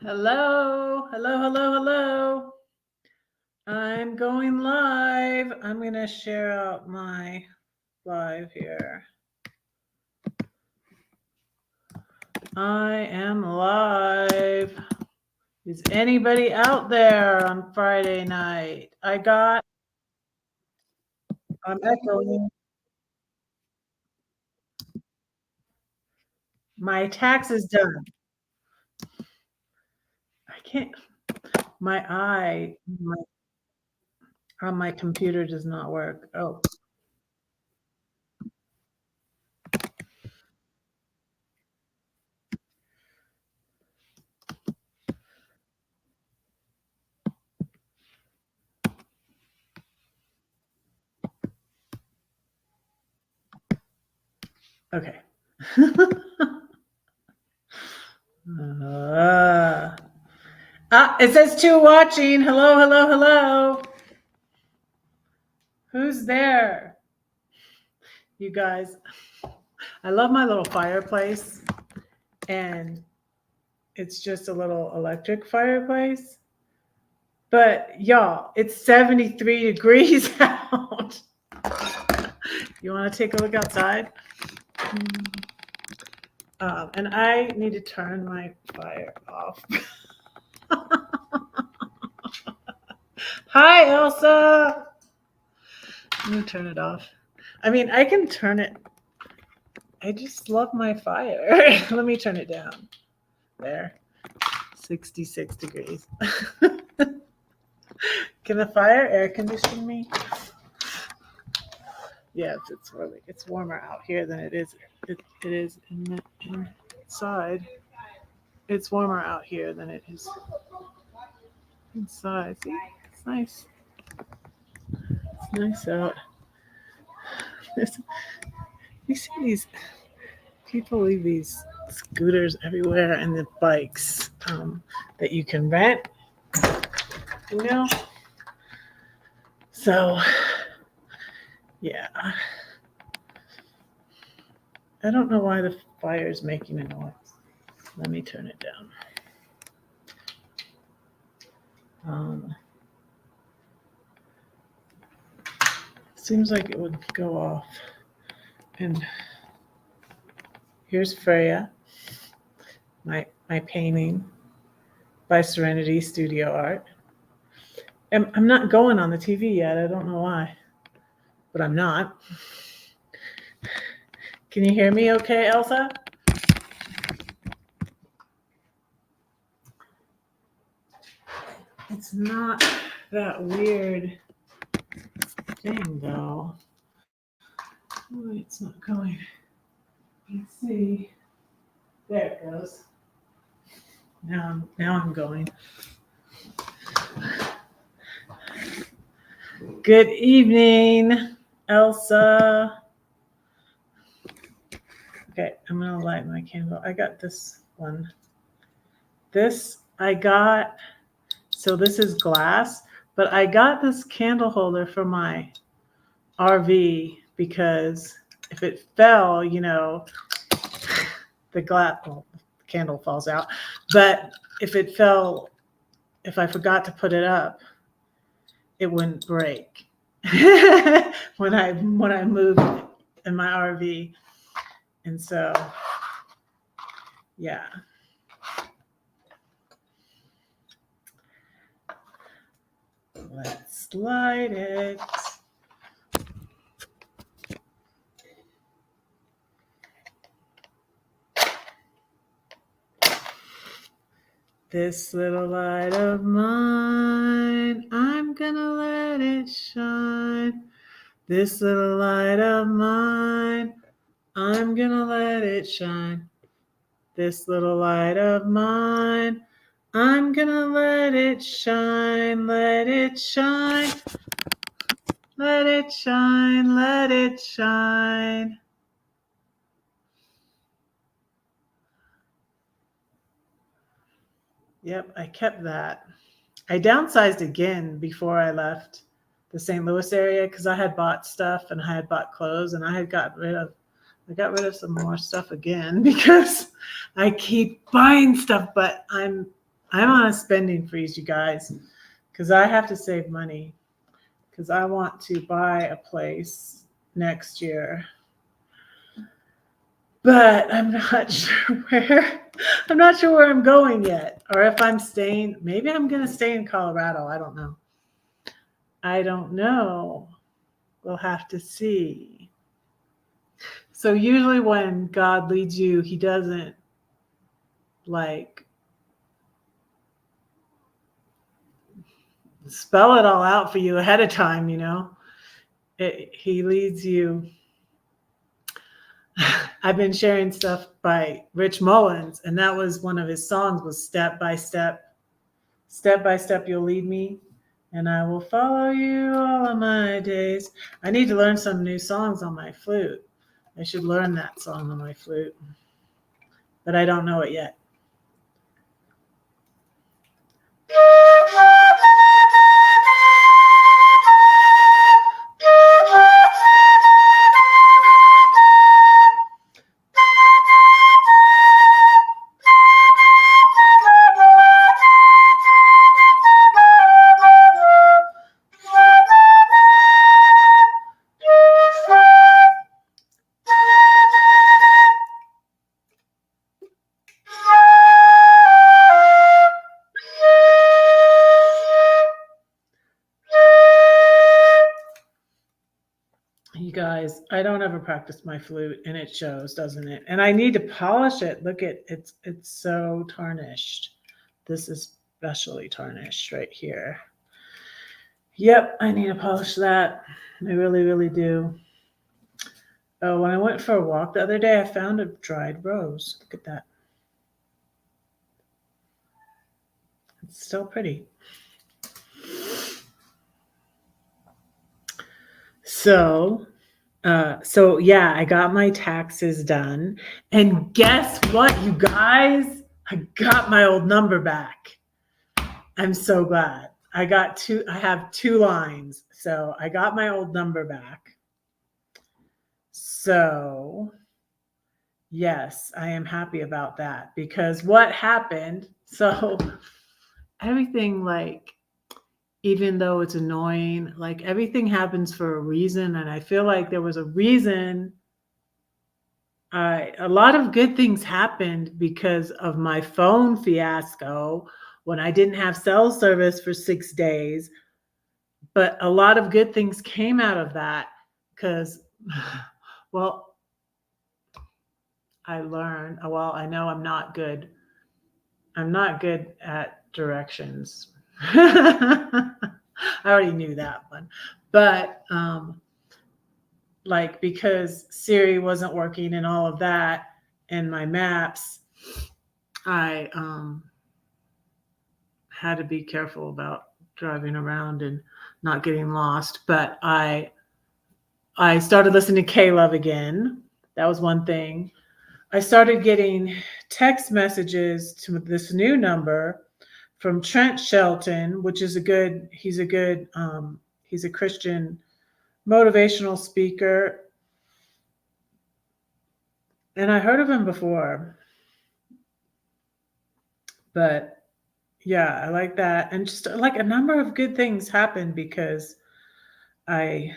Hello, hello, hello, hello. I'm going live. I'm going to share out my live here. I am live. Is anybody out there on Friday night? I'm echoing. My tax is done. I can't, my eye on my computer does not work. Oh, okay. uh, it says two watching. Hello, hello, hello. Who's there? You guys, I love my little fireplace, and it's just a little electric fireplace. But y'all, it's 73 degrees out. You want to take a look outside? And I need to turn my fire off. Hi, Elsa. Let me turn it off. I mean, I can turn it. I just love my fire. Let me turn it down. There. 66 degrees. Can the fire air condition me? Yes, it's warmer out here than it is inside. It's warmer out here than it is inside. See, it's nice. It's nice out. You see these people leave these scooters everywhere and the bikes that you can rent. You know. So, yeah. I don't know why the fire is making a noise. Let me turn it down. Seems like it would go off. And here's Freya, my painting by Serenity Studio Art. I'm not going on the TV yet. I don't know why, but I'm not. Can you hear me okay, Elsa? It's not that weird thing, though. Oh, it's not going. Let's see. There it goes. Now I'm going. Good evening, Elsa. Okay, I'm gonna light my candle. I got this one. This I got. So this is glass, but I got this candle holder for my RV because if it fell, the candle falls out. But if it fell, if I forgot to put it up, it wouldn't break when I moved in my RV. And so, yeah. Let's light it. This little light of mine, I'm gonna let it shine. This little light of mine, I'm gonna let it shine. This little light of mine, I'm gonna let it shine, let it shine. Let it shine, let it shine. Yep, I kept that. I downsized again before I left the St. Louis area because I had bought stuff and I had bought clothes and I got rid of some more stuff again because I keep buying stuff, but I'm I'm on a spending freeze, you guys, because I have to save money because I want to buy a place next year. But I'm not sure where. I'm not sure where I'm going yet, or if I'm staying. Maybe I'm going to stay in Colorado. I don't know. I don't know. We'll have to see. So usually when God leads you, he doesn't like spell it all out for you ahead of time, he leads you. I've been sharing stuff by Rich Mullins, and that was one of his songs was step by step you'll lead me, and I will follow you all of my days. I need to learn some new songs on my flute. I should learn that song on my flute, but I don't know it yet. You guys, I don't ever practice my flute, and it shows, doesn't it? And I need to polish it. Look at it's so tarnished. This is especially tarnished right here. Yep, I need to polish that. I really, really do. Oh, when I went for a walk the other day, I found a dried rose. Look at that. It's still pretty. So yeah, I got my taxes done. And guess what, you guys? I got my old number back. I'm so glad. I have 2 lines. So I got my old number back. So yes, I am happy about that because what happened, so everything, like, even though it's annoying, like everything happens for a reason. And I feel like there was a reason. A lot of good things happened because of my phone fiasco when I didn't have cell service for 6 days. But a lot of good things came out of that because, well, I learned, well, I know I'm not good. I'm not good at directions. I already knew that one. But like, because Siri wasn't working and all of that and my maps, I had to be careful about driving around and not getting lost. But I started listening to K-Love again. That was one thing. I started getting text messages to this new number from Trent Shelton, which is he's a Christian motivational speaker. And I heard of him before. But yeah, I like that. And just like a number of good things happened because I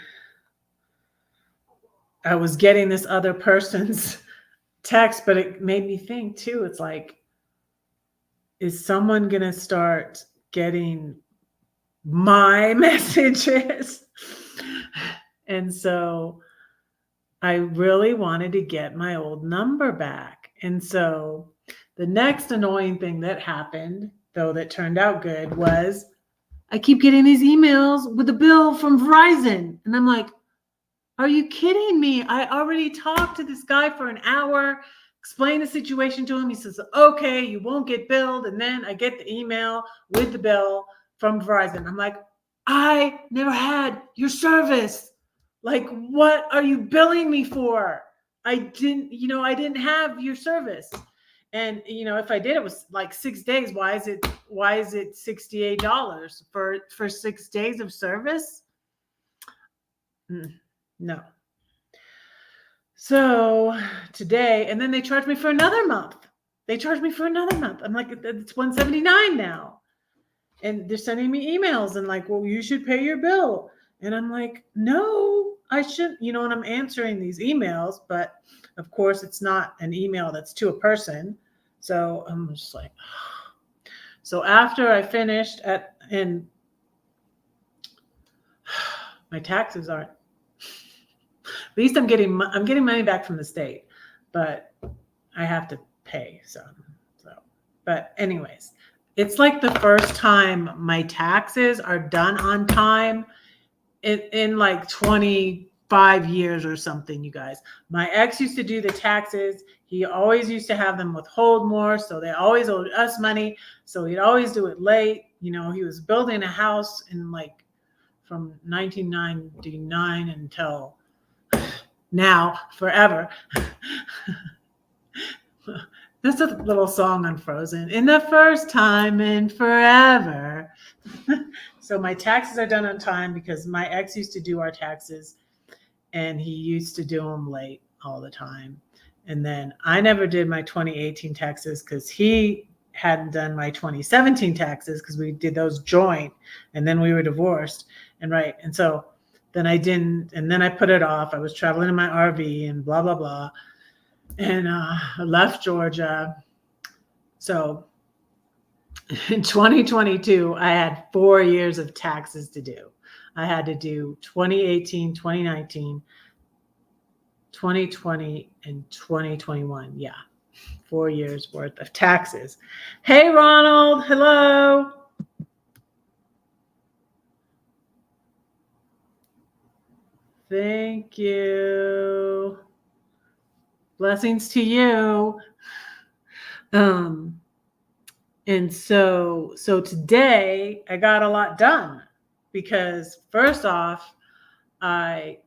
was getting this other person's text, but it made me think too. It's like, is someone going to start getting my messages? And so I really wanted to get my old number back. And so the next annoying thing that happened, though, that turned out good, was I keep getting these emails with a bill from Verizon. And I'm like, are you kidding me? I already talked to this guy for an hour, explained the situation to him. He says, okay, you won't get billed. And then I get the email with the bill from Verizon. I'm like, I never had your service. Like, what are you billing me for? I didn't have your service. And if I did, it was like 6 days. Why is it $68 for 6 days of service? No. So today, and then they charged me for another month. they charged me for another month. I'm like, it's $179 now. And they're sending me emails and like, well, you should pay your bill. And I'm like, no, I shouldn't, and I'm answering these emails, but of course it's not an email that's to a person. So I'm just like, so after I finished and my taxes aren't, at least I'm getting money back from the state, but I have to pay some. But anyways, it's like the first time my taxes are done on time in like 25 years or something, you guys. My ex used to do the taxes. He always used to have them withhold more, so they always owed us money. So he'd always do it late. He was building a house in like from 1999 until now, forever. That's a little song on Frozen. In the first time in forever. So my taxes are done on time because my ex used to do our taxes and he used to do them late all the time. And then I never did my 2018 taxes because he hadn't done my 2017 taxes because we did those joint and then we were divorced. And so then I didn't, and then I put it off. I was traveling in my RV and blah, blah, blah. And I left Georgia. So in 2022, I had 4 years of taxes to do. I had to do 2018, 2019, 2020, and 2021. Yeah, 4 years worth of taxes. Hey, Ronald. Hello. Thank you. Blessings to you. And so today I got a lot done because first off, I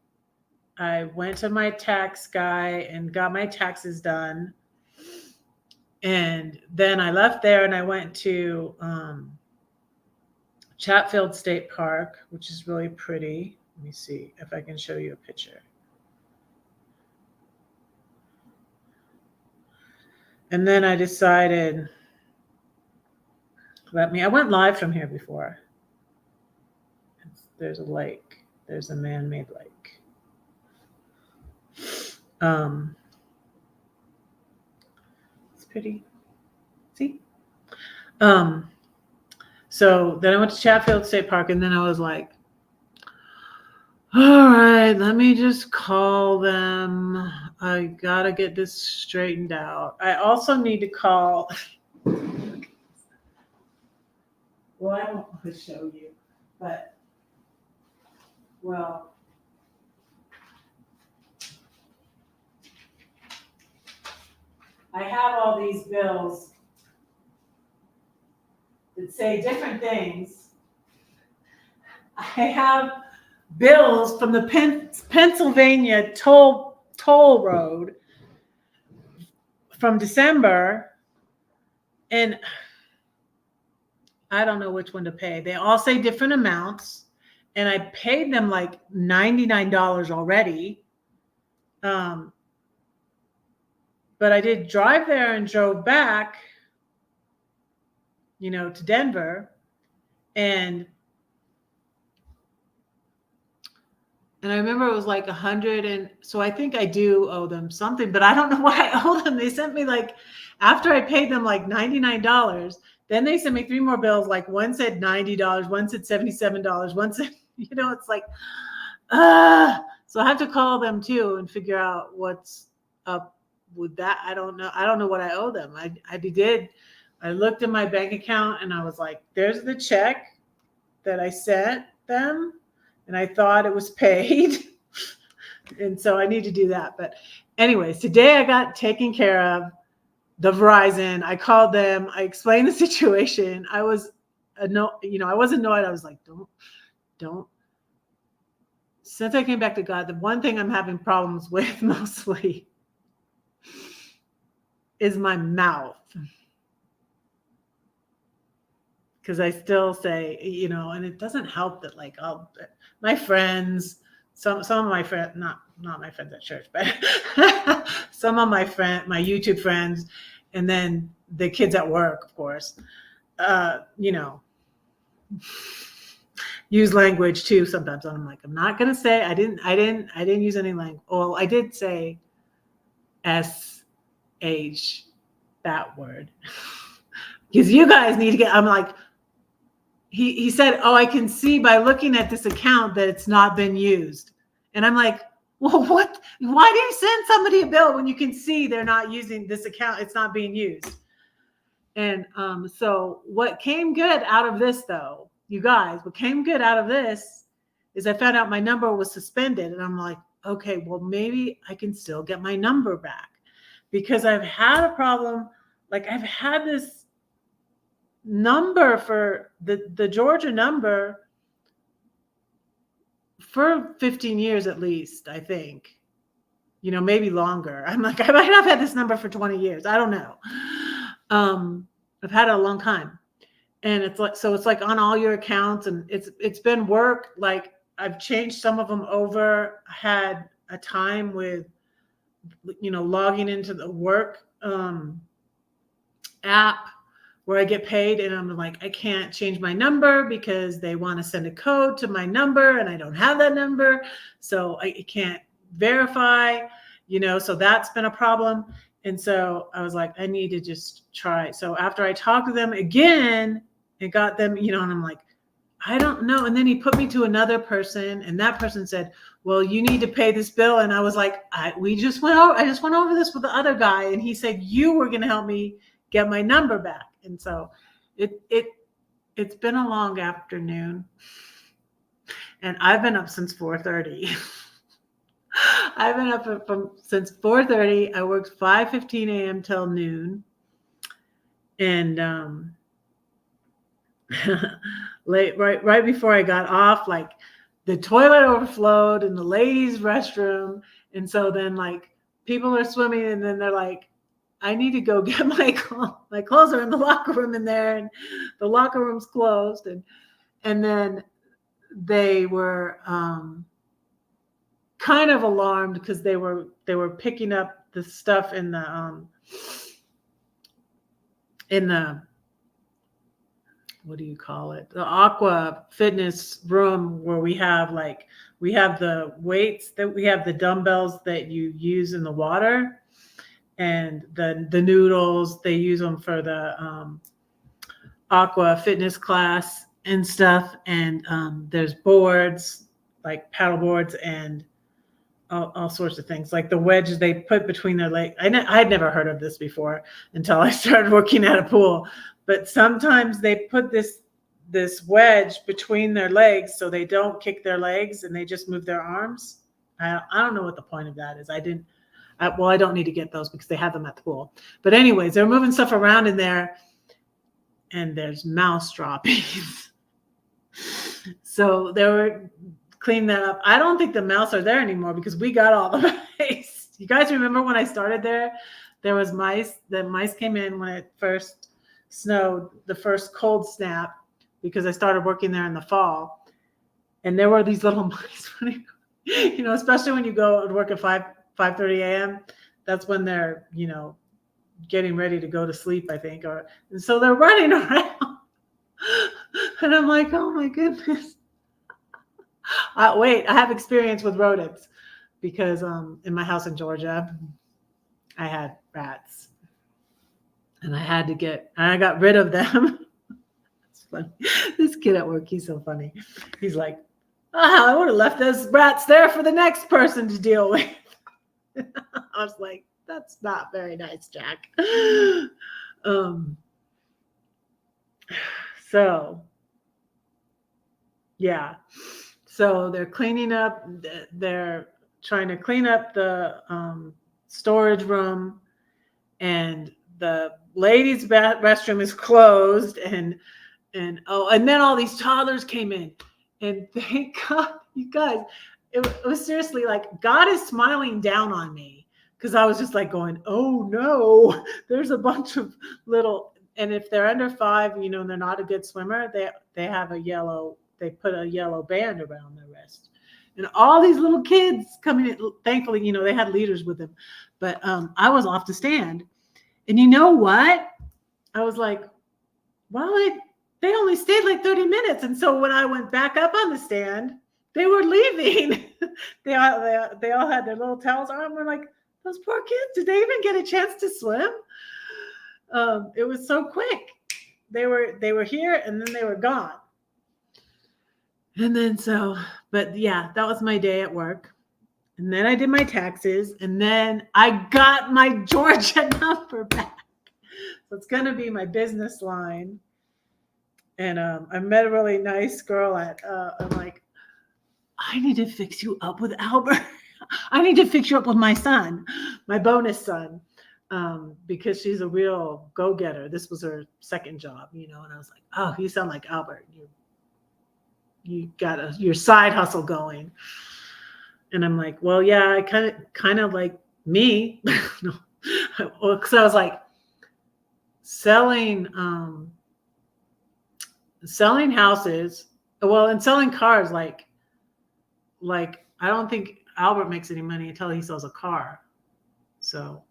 went to my tax guy and got my taxes done. And then I left there and I went to Chatfield State Park, which is really pretty. Let me see if I can show you a picture. And then I decided, I went live from here before. There's a lake. There's a man-made lake. It's pretty. See? So then I went to Chatfield State Park, and then I was like, all right, let me just call them. I gotta get this straightened out. I also need to call. Well, I don't want to show you, but well, I have all these bills that say different things. I have bills from the Pennsylvania toll road from December, and I don't know which one to pay. They all say different amounts, and I paid them like $99 already. But I did drive there and drove back, to Denver, and I remember it was like 100, and so I think I do owe them something, but I don't know why I owe them. They sent me like, after I paid them like $99, then they sent me 3 more bills. Like one said $90, one said $77, one said, it's like, so I have to call them too and figure out what's up with that. I don't know what I owe them. I looked at my bank account and I was like, there's the check that I sent them. And I thought it was paid. And so I need to do that. But anyways, today I got taken care of. The Verizon, I called them. I explained the situation. I was I was annoyed. I was like, don't. Since I came back to God, the one thing I'm having problems with mostly is my mouth. Because I still say, and it doesn't help that like my friends, some of my friends, not my friends at church, but some of my YouTube friends And then the kids at work, of course, you know, use language too sometimes. And I'm like, I'm not gonna say I didn't use any language. Well, I did say SH, that word. Because you guys need to get, I'm like, he said, oh, I can see by looking at this account that it's not been used. And I'm like, well, what? Why do you send somebody a bill when you can see they're not using this account? It's not being used. And so what came good out of this, though, you guys, what came good out of this is I found out my number was suspended. And I'm like, okay, well, maybe I can still get my number back, because I've had a problem. Like, I've had this number for the Georgia number for 15 years at least, I think, you know, maybe longer. I'm like, I might have had this number for 20 years. I don't know. I've had it a long time. And it's like, so it's like on all your accounts, and it's been work. Like, I've changed some of them over. I had a time with, you know, logging into the work app where I get paid, and I'm like, I can't change my number because they want to send a code to my number and I don't have that number. So I can't verify, you know, so that's been a problem. And so I was like, I need to just try. So after I talked to them again and got them, you know, and I'm like, I don't know. And then he put me to another person, and that person said, well, you need to pay this bill. And I was like, I just went over this with the other guy, and he said you were going to help me get my number back. And so it's been a long afternoon, and I've been up since 4:30. I've been up since 4:30. I worked 5:15 a.m. till noon, and right before I got off, like, the toilet overflowed in the ladies' restroom, and so then, like, people are swimming, and then they're like, I need to go get my clothes are in the locker room in there, and the locker room's closed, and then they were kind of alarmed because they were picking up the stuff in the what do you call it? The aqua fitness room, where we have the weights, that we have the dumbbells that you use in the water, and the noodles, they use them for the aqua fitness class and stuff. And there's boards, like paddle boards, and all sorts of things, like the wedges they put between their legs. I'd never heard of this before until I started working at a pool. But sometimes they put this wedge between their legs so they don't kick their legs and they just move their arms. I don't know what the point of that is. I don't need to get those because they have them at the pool. But anyways, they're moving stuff around in there, and there's mouse droppings. So they were cleaning that up. I don't think the mouse are there anymore because we got all the mice. You guys remember when I started there? There was mice. The mice came in when it first snowed, the first cold snap, because I started working there in the fall. And there were these little mice running, you know, especially when you go and work at 5:30 a.m. That's when they're, you know, getting ready to go to sleep, I think. And so they're running around. And I'm like, oh my goodness. Wait, I have experience with rodents because in my house in Georgia, I had rats. And I got rid of them. It's funny. This kid at work, he's so funny. He's like, I would have left those rats there for the next person to deal with. I was like, that's not very nice, Jack. So, yeah. So they're cleaning up. They're trying to clean up the storage room, and the ladies' restroom is closed, and then all these toddlers came in, and thank God, you guys, it was seriously like God is smiling down on me, because I was just like going, oh no, there's a bunch of little, and if they're under 5, you know, and they're not a good swimmer, they have they put a yellow band around their wrist. And all these little kids coming in, thankfully, you know, they had leaders with them, but I was off to stand. And you know what? I was like, well, they only stayed like 30 minutes. And so when I went back up on the stand, they were leaving. they all had their little towels on. We're like, those poor kids, did they even get a chance to swim? It was so quick. They were here and then they were gone. And then but yeah, that was my day at work. And then I did my taxes, and then I got my Georgia number back. So it's going to be my business line. And I met a really nice girl I'm like, I need to fix you up with Albert. I need to fix you up with my son, my bonus son, because she's a real go-getter. This was her second job, and I was like, oh, you sound like Albert. You got your side hustle going. And I'm like, well, yeah, I kind of like me. Because I was like selling houses, and selling cars. Like I don't think Albert makes any money until he sells a car. So,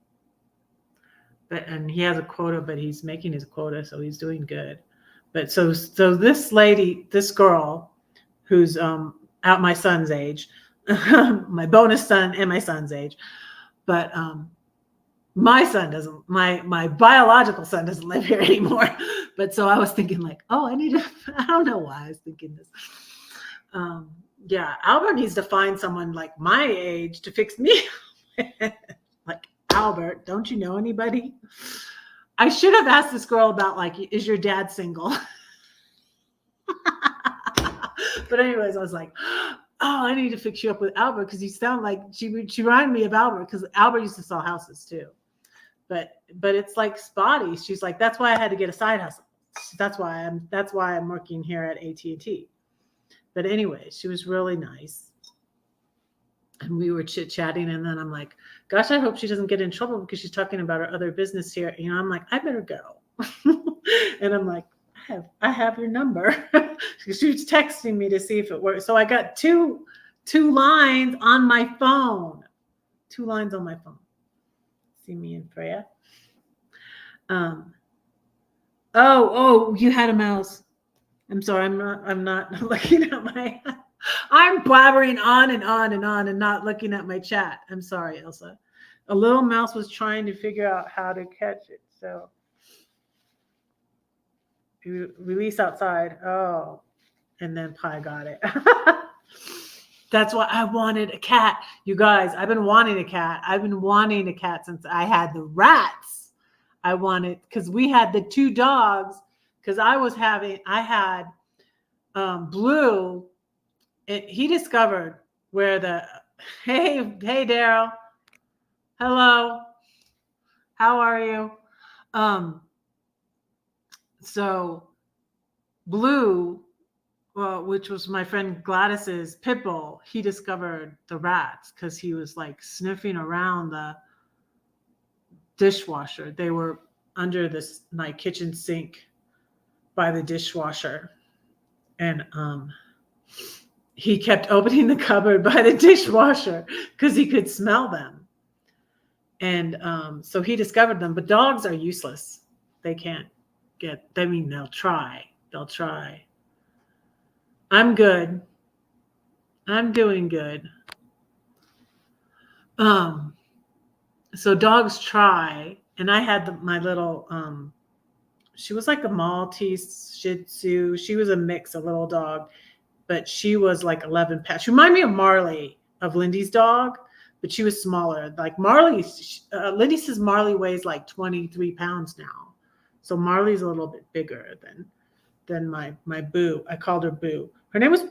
and he has a quota, but he's making his quota, so he's doing good. But so this girl, who's at my son's age. My bonus son and my son's age, but my son doesn't. My biological son doesn't live here anymore. But so I was thinking like, oh, I don't know why I was thinking this. Yeah, Albert needs to find someone like my age to fix me. Like, Albert, don't you know anybody? I should have asked this girl about like, is your dad single? But anyways, I was like, oh, I need to fix you up with Albert because you sound like she reminded me of Albert because Albert used to sell houses too. But it's like spotty. She's like, that's why I had to get a side hustle. That's why I'm working here at AT&T. But anyway, she was really nice. And we were chit-chatting, and then I'm like, gosh, I hope she doesn't get in trouble because she's talking about her other business here. I'm like, I better go. And I'm like, I have your number. She was texting me to see if it works. So I got two lines on my phone. 2 lines on my phone. See me and Freya. Oh, you had a mouse. I'm sorry, I'm not looking at my I'm blabbering on and on and on and not looking at my chat. I'm sorry, Elsa. A little mouse was trying to figure out how to catch it. So release outside. Oh, and then Pi got it. That's why I wanted a cat. You guys, I've been wanting a cat. I've been wanting a cat since I had the rats. I wanted, because we had the 2 dogs, because I had Blue, and he discovered where hey Daryl, hello, how are you? So Blue, which was my friend Gladys's pit bull, he discovered the rats because he was like sniffing around the dishwasher. They were under my kitchen sink by the dishwasher. And he kept opening the cupboard by the dishwasher because he could smell them. And so he discovered them. But dogs are useless. They can't they'll try. I'm good. I'm doing good. So dogs try. And I had my little, she was like a Maltese Shih Tzu. She was a mix, a little dog. But she was like 11 pounds. She reminded me of Marley, of Lindy's dog, but she was smaller. Like Marley, Lindy says Marley weighs like 23 pounds now. So Marley's a little bit bigger than my Boo. I called her Boo. Her name was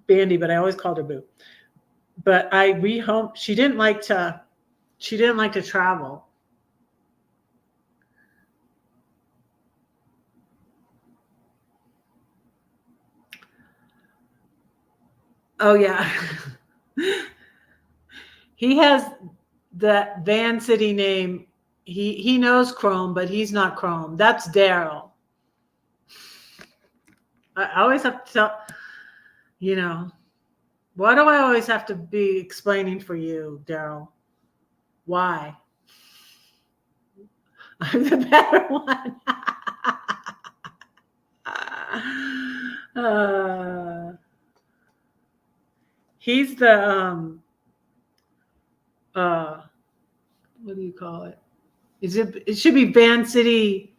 Bandy, but I always called her Boo. But she didn't like to travel. Oh yeah. He has that Van City name. He knows Chrome, but he's not Chrome. That's Daryl. I always have to tell, why do I always have to be explaining for you, Daryl? Why? I'm the better one. He's the what do you call it? It should be Van City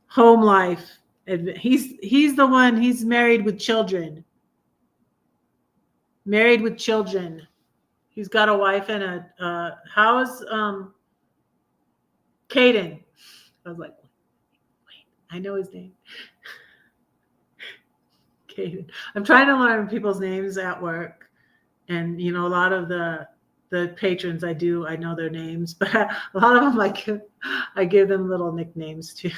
Home Life. He's the one. He's married with children. Married with children. He's got a wife and a how's Caden. I was like, wait, I know his name. Caden. I'm trying to learn people's names at work, and a lot of the patrons I know their names, but a lot of them I give them little nicknames too.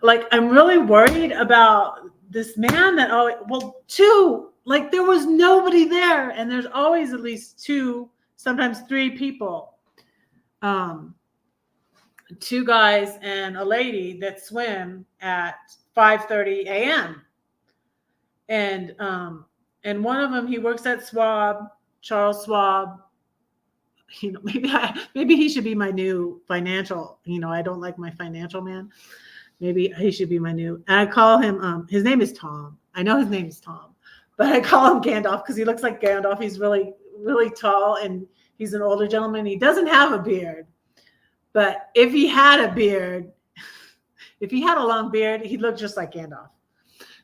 Like, I'm really worried about this man that two, like, there was nobody there, and there's always at least two, sometimes three people, two guys and a lady that swim at 5:30 a.m. and one of them, he works at Charles Schwab. Maybe he should be my new financial. I don't like my financial man. Maybe he should be my new. And I call him. His name is Tom. I know his name is Tom, but I call him Gandalf because he looks like Gandalf. He's really, really tall, and he's an older gentleman. He doesn't have a beard, but if he had a beard, if he had a long beard, he'd look just like Gandalf.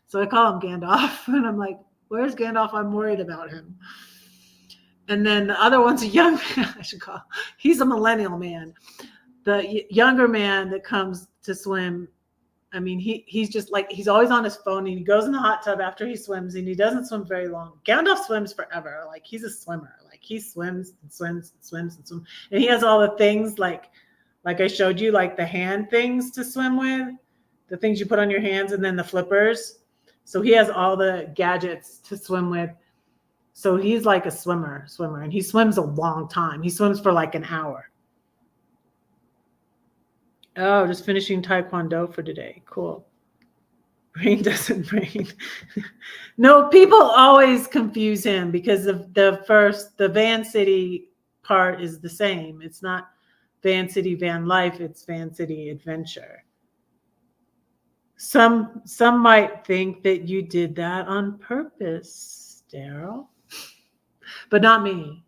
So I call him Gandalf, and I'm like, "Where's Gandalf? I'm worried about him." And then the other one's a young man. He's a millennial man. The younger man that comes to swim, I mean, he's just like, he's always on his phone, and he goes in the hot tub after he swims, and he doesn't swim very long. Gandalf swims forever. Like, he's a swimmer. Like, he swims and swims and swims and swims. And he has all the things like I showed you, like the hand things to swim with, the things you put on your hands, and then the flippers. So he has all the gadgets to swim with. So he's like a swimmer, and he swims a long time. He swims for like an hour. Oh, just finishing Taekwondo for today. Cool. Brain doesn't brain. No, people always confuse him because of the Van City part is the same. It's not Van City Van Life, it's Van City Adventure. Some might think that you did that on purpose, Daryl, but not me.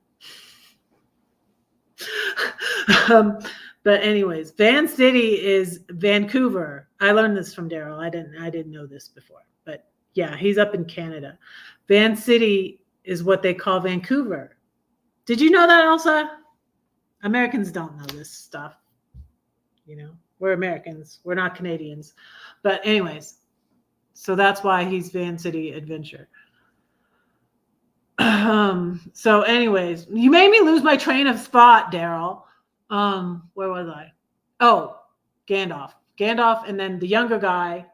But anyways, Van City is Vancouver. I learned this from Daryl. I didn't know this before, but yeah, he's up in Canada. Van City is what they call Vancouver. Did you know that, Elsa? Americans don't know this stuff. We're Americans. We're not Canadians. But anyways, so that's why he's Van City Adventure. So anyways, you made me lose my train of thought, Daryl. Where was I? Oh, Gandalf, and then the younger guy,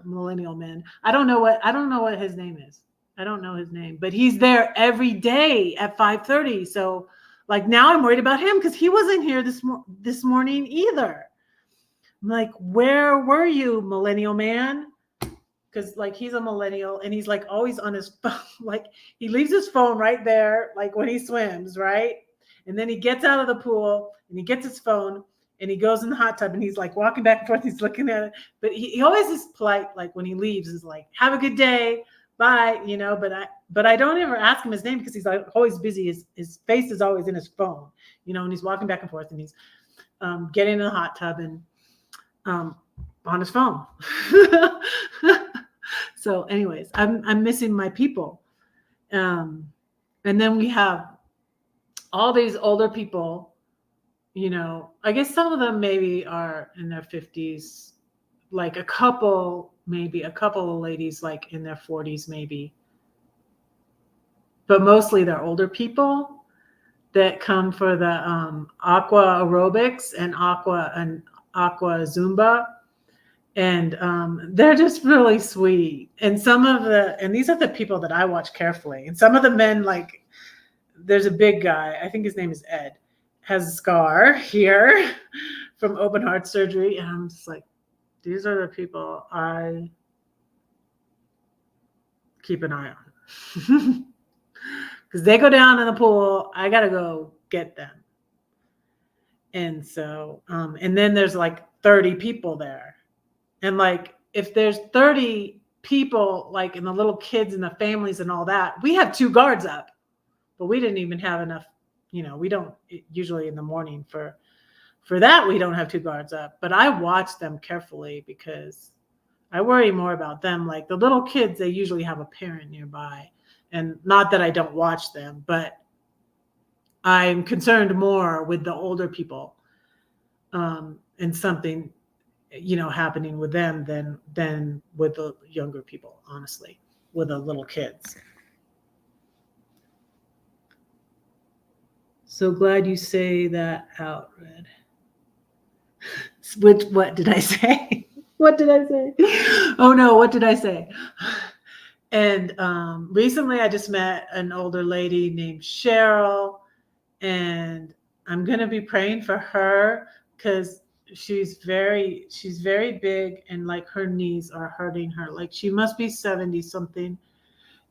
millennial man. I don't know what his name is. I don't know his name, but he's there every day at 5:30. So, like, now I'm worried about him because he wasn't here this morning either. I'm like, where were you, millennial man? Because, like, he's a millennial, and he's like always on his phone. Like, he leaves his phone right there, like when he swims, right? And then he gets out of the pool, and he gets his phone, and he goes in the hot tub, and he's like walking back and forth. He's looking at it, but he always is polite. Like, when he leaves, is like, "Have a good day, bye," But I don't ever ask him his name because he's like always busy. His face is always in his phone, and he's walking back and forth, and he's getting in the hot tub and on his phone. So, anyways, I'm missing my people, and then we have all these older people. I guess some of them maybe are in their 50s, like a couple of ladies like in their 40s maybe, but mostly they're older people that come for the aqua aerobics and aqua Zumba. And they're just really sweet. And these are the people that I watch carefully. And some of the men, like, there's a big guy, I think his name is Ed, has a scar here from open heart surgery. And I'm just like, these are the people I keep an eye on. Because they go down in the pool, I got to go get them. And so, and then there's like 30 people there. And like, if there's 30 people, like, and the little kids and the families and all that, we have 2 guards up, but we didn't even have enough. We don't usually in the morning for that, we don't have 2 guards up, but I watch them carefully because I worry more about them. Like the little kids, they usually have a parent nearby, and not that I don't watch them, but I'm concerned more with the older people, and something, happening with them than with the younger people, honestly, with the little kids. So glad you say that out, Red. What did I say? What did I say? Oh no, what did I say? And recently I just met an older lady named Cheryl, and I'm going to be praying for her because she's very big, and like her knees are hurting her. Like she must be 70 something,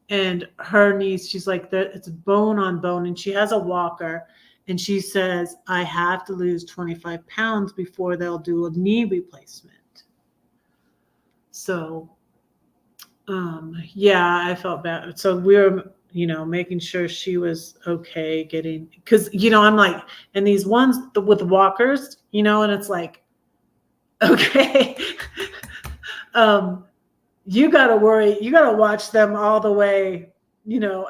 and her knees, she's like, it's bone on bone, and she has a walker, and she says, I have to lose 25 pounds before they'll do a knee replacement. So yeah, I felt bad. So we were, making sure she was okay getting, because, I'm like, and these ones with walkers, and it's like, okay, you got to worry, you got to watch them all the way,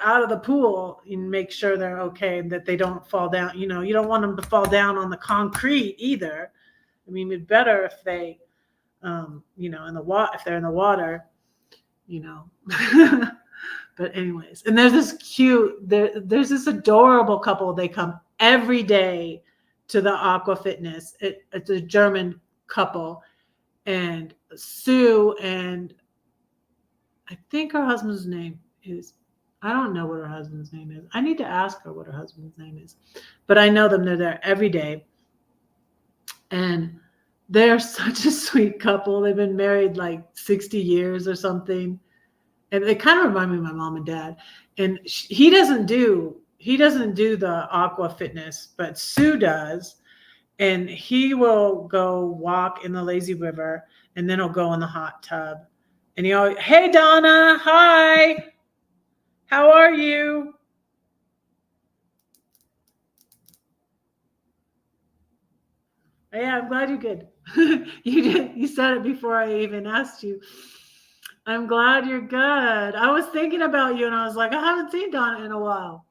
out of the pool, and make sure they're okay, and that they don't fall down. You don't want them to fall down on the concrete either. I mean, it'd better if they, in the water, if they're in the water, But anyways, and there's there's this adorable couple. They come every day to the Aqua Fitness. It's a German couple, and Sue, and I think her husband's name is, I don't know what her husband's name is. I need to ask her what her husband's name is. But I know them. They're there every day. And they're such a sweet couple. They've been married like 60 years or something. And they kind of remind me of my mom and dad. And he doesn't do the Aqua Fitness, but Sue does. And he will go walk in the lazy river, and then he'll go in the hot tub. And he always, hey, Donna, hi, how are you? Yeah, I'm glad you're good. You said it before I even asked you. I'm glad you're good. I was thinking about you, and I was like, I haven't seen Donna in a while.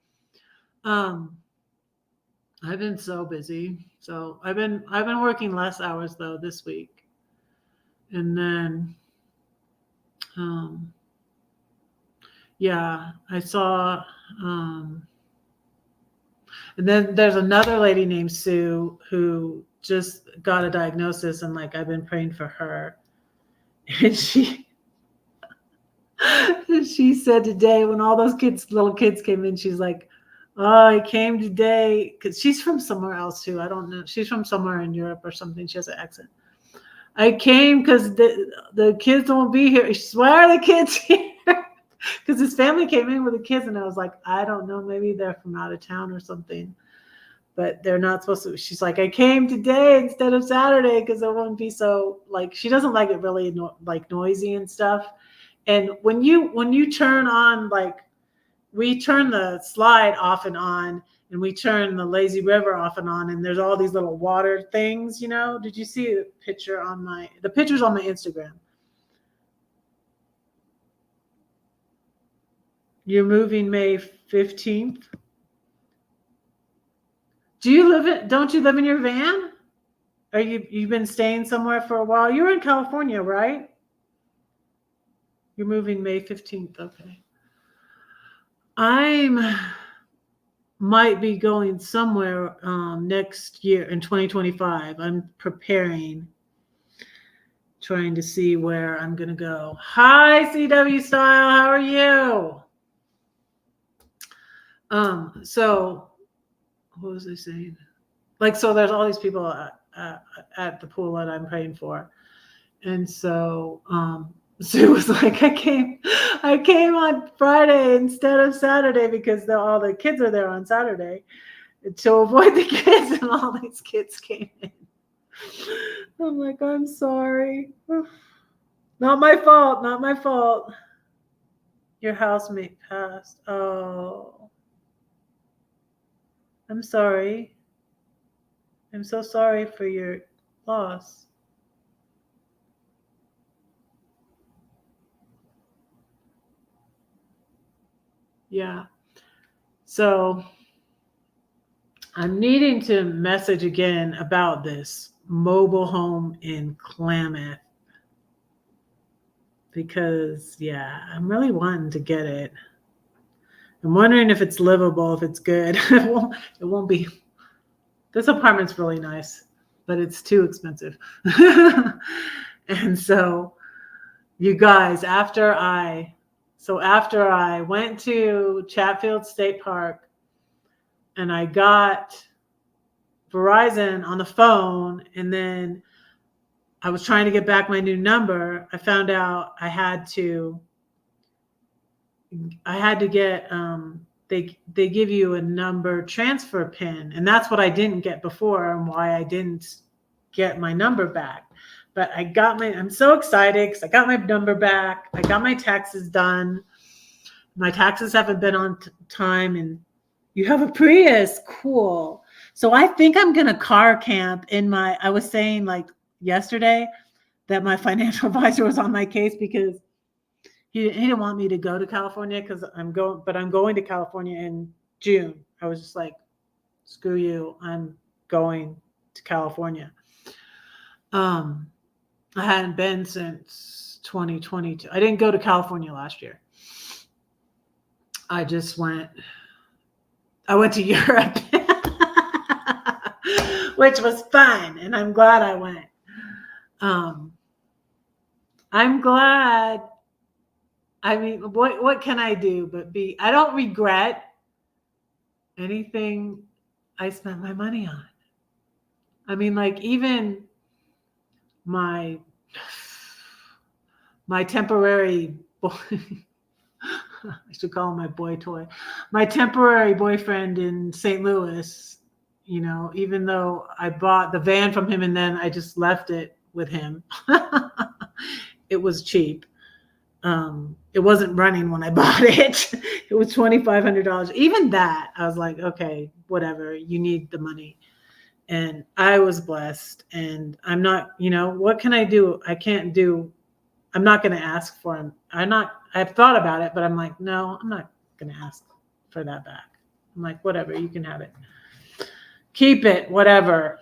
I've been so busy. So I've been working less hours though this week. And then yeah, I saw and then there's another lady named Sue who just got a diagnosis, and like I've been praying for her. And she said today, when all those little kids came in, she's like, oh, I came today, because she's from somewhere else too. I don't know. She's from somewhere in Europe or something. She has an accent. I came because the kids won't be here. She says, why are the kids here? Because his family came in with the kids, and I was like, I don't know. Maybe they're from out of town or something. But they're not supposed to. She's like, I came today instead of Saturday because it won't be so, like, she doesn't like it really like noisy and stuff. And when you turn on, like, we turn the slide off and on, and we turn the lazy river off and on, and there's all these little water things, Did you see the picture the picture's on my Instagram? You're moving May 15th. Don't you live in your van? Or you've been staying somewhere for a while? You're in California, right? You're moving May 15th. Okay. Might be going somewhere next year in 2025. I'm preparing, trying to see where I'm going to go. Hi, CW Style. How are you? So what was I saying? Like, so there's all these people at the pool that I'm praying for. And so Sue was like, I came on Friday instead of Saturday because all the kids are there on Saturday. to avoid the kids, and all these kids came in. I'm like, I'm sorry. Not my fault. Not my fault. Your housemate passed. Oh, I'm sorry. I'm so sorry for your loss. Yeah. So I'm needing to message again about this mobile home in Klamath because, yeah, I'm really wanting to get it. I'm wondering if it's livable, if it's good. It won't be. This apartment's really nice, but it's too expensive. And so, you guys, after I went to Chatfield State Park and I got Verizon on the phone, and then I was trying to get back my new number, I found out I had to get they give you a number transfer pin, and that's what I didn't get before and why I didn't get my number back. But I'm so excited because I got my number back. I got my taxes done. My taxes haven't been on time, and you have a Prius. Cool. So I think I'm going to car camp I was saying like yesterday that my financial advisor was on my case because he didn't want me to go to California because I'm going to California in June. I was just like, screw you. I'm going to California. I hadn't been since 2022. I didn't go to California last year. I went to Europe, which was fun, and I'm glad I went. I'm glad. I mean, what can I do but I don't regret anything I spent my money on. I mean, like even my temporary boy, I should call him my boy toy. My temporary boyfriend in St. Louis, even though I bought the van from him and then I just left it with him. It was cheap. It wasn't running when I bought it. It was $2,500. Even that, I was like, okay, whatever. You need the money. And I was blessed. And I'm not, what can I do? I'm not going to ask for him. I've thought about it, but I'm like, no, I'm not going to ask for that back. I'm like, whatever, you can have it. Keep it, whatever.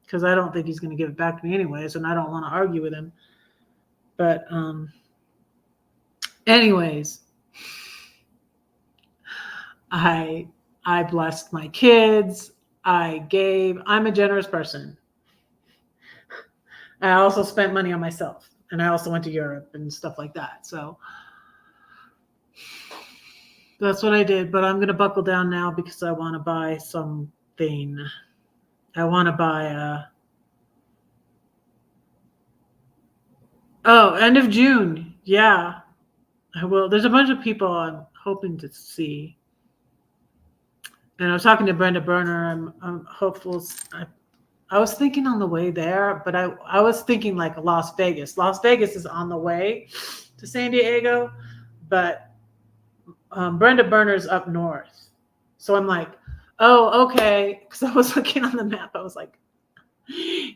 Because I don't think he's going to give it back to me anyways, and I don't want to argue with him. But anyways, I blessed my kids. I'm a generous person. I also spent money on myself, and I also went to Europe and stuff like that. So that's what I did. But I'm going to buckle down now because I want to buy something. I want to buy end of June. Yeah, I will. There's a bunch of people I'm hoping to see. And I was talking to Brenda Berner. I'm hopeful. I was thinking on the way there, but I was thinking like Las Vegas. Las Vegas is on the way to San Diego, but Brenda Berner's up north. So I'm like, oh, okay. Because I was looking on the map. I was like,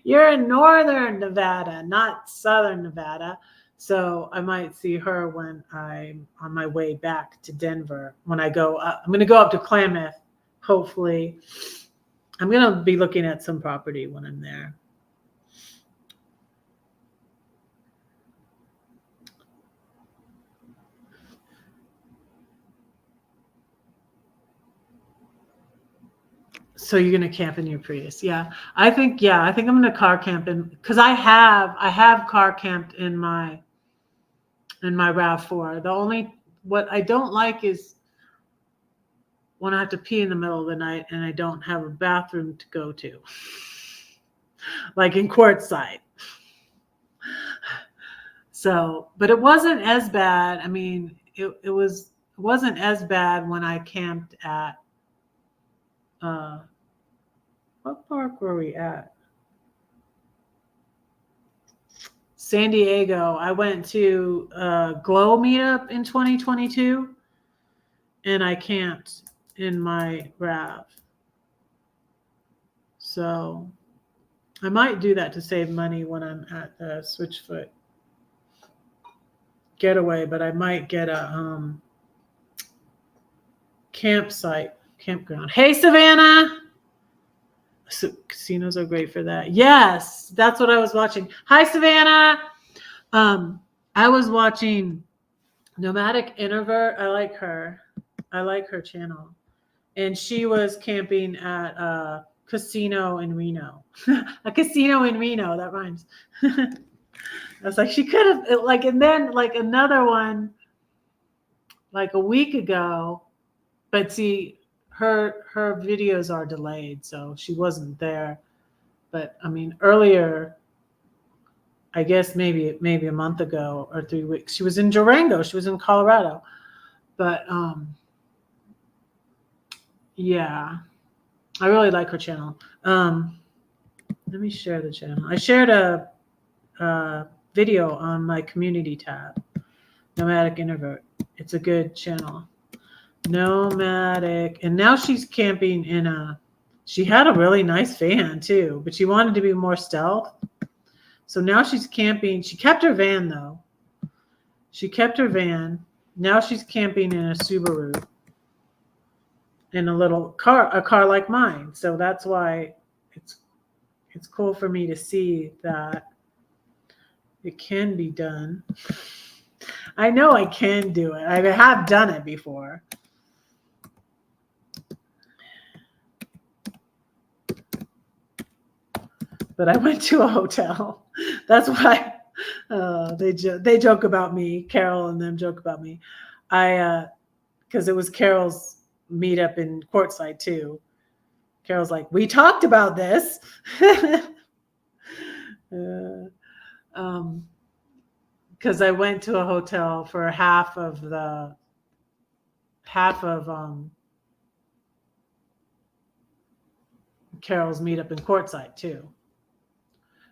you're in northern Nevada, not southern Nevada. So I might see her when I'm on my way back to Denver. When I go up, I'm going to go up to Klamath, hopefully. I'm going to be looking at some property when I'm there. So you're going to camp in your Prius. Yeah. I think I'm going to car camp because I have car camped in my RAV4. What I don't like is when I have to pee in the middle of the night and I don't have a bathroom to go to, like in Quartzsite. So, but it wasn't as bad. I mean, it wasn't as bad when I camped at what park were we at? San Diego. I went to Glow meetup in 2022, and I camped in my RAV. So I might do that to save money when I'm at the Switchfoot getaway, but I might get a campground. Hey, Savannah. So casinos are great for that. Yes, that's what I was watching. Hi, Savannah. I was watching Nomadic Introvert. I like her. I like her channel. And she was camping at a casino in Reno. A casino in Reno. That rhymes. I was like, she could have, like, and then like another one like a week ago. But see, her videos are delayed, so she wasn't there. But I mean, earlier, I guess maybe a month ago or 3 weeks, she was in Durango. She was in Colorado. But yeah, I really like her channel. Let me share the channel. I shared a video on my community tab, Nomadic Introvert. It's a good channel. Nomadic. And now she's camping in she had a really nice van too, but she wanted to be more stealth. So now she's camping. She kept her van though. She kept her van. Now she's camping in a Subaru, in a little car, a car like mine. So that's why it's cool for me to see that it can be done. I know I can do it. I have done it before. But I went to a hotel. That's why they joke about me. Carol and them joke about me. Because it was Carol's meetup in Quartzsite too. Carol's like, we talked about this. Because I went to a hotel for half of Carol's meetup in Quartzsite too.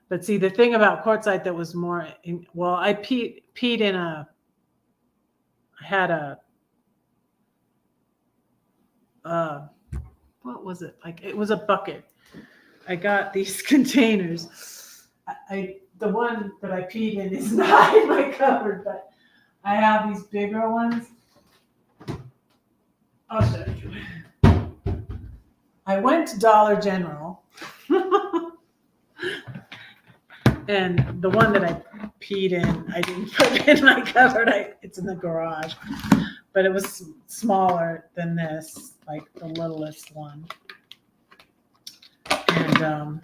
But see, the thing about Quartzsite that was more, I peed in I had what was it? Like, it was a bucket. I got these containers. The one that I peed in is not in my cupboard, but I have these bigger ones. I'll show you. I went to Dollar General. And the one that I peed in, I didn't put in my cupboard. It's in the garage. But it was smaller than this, like the littlest one. And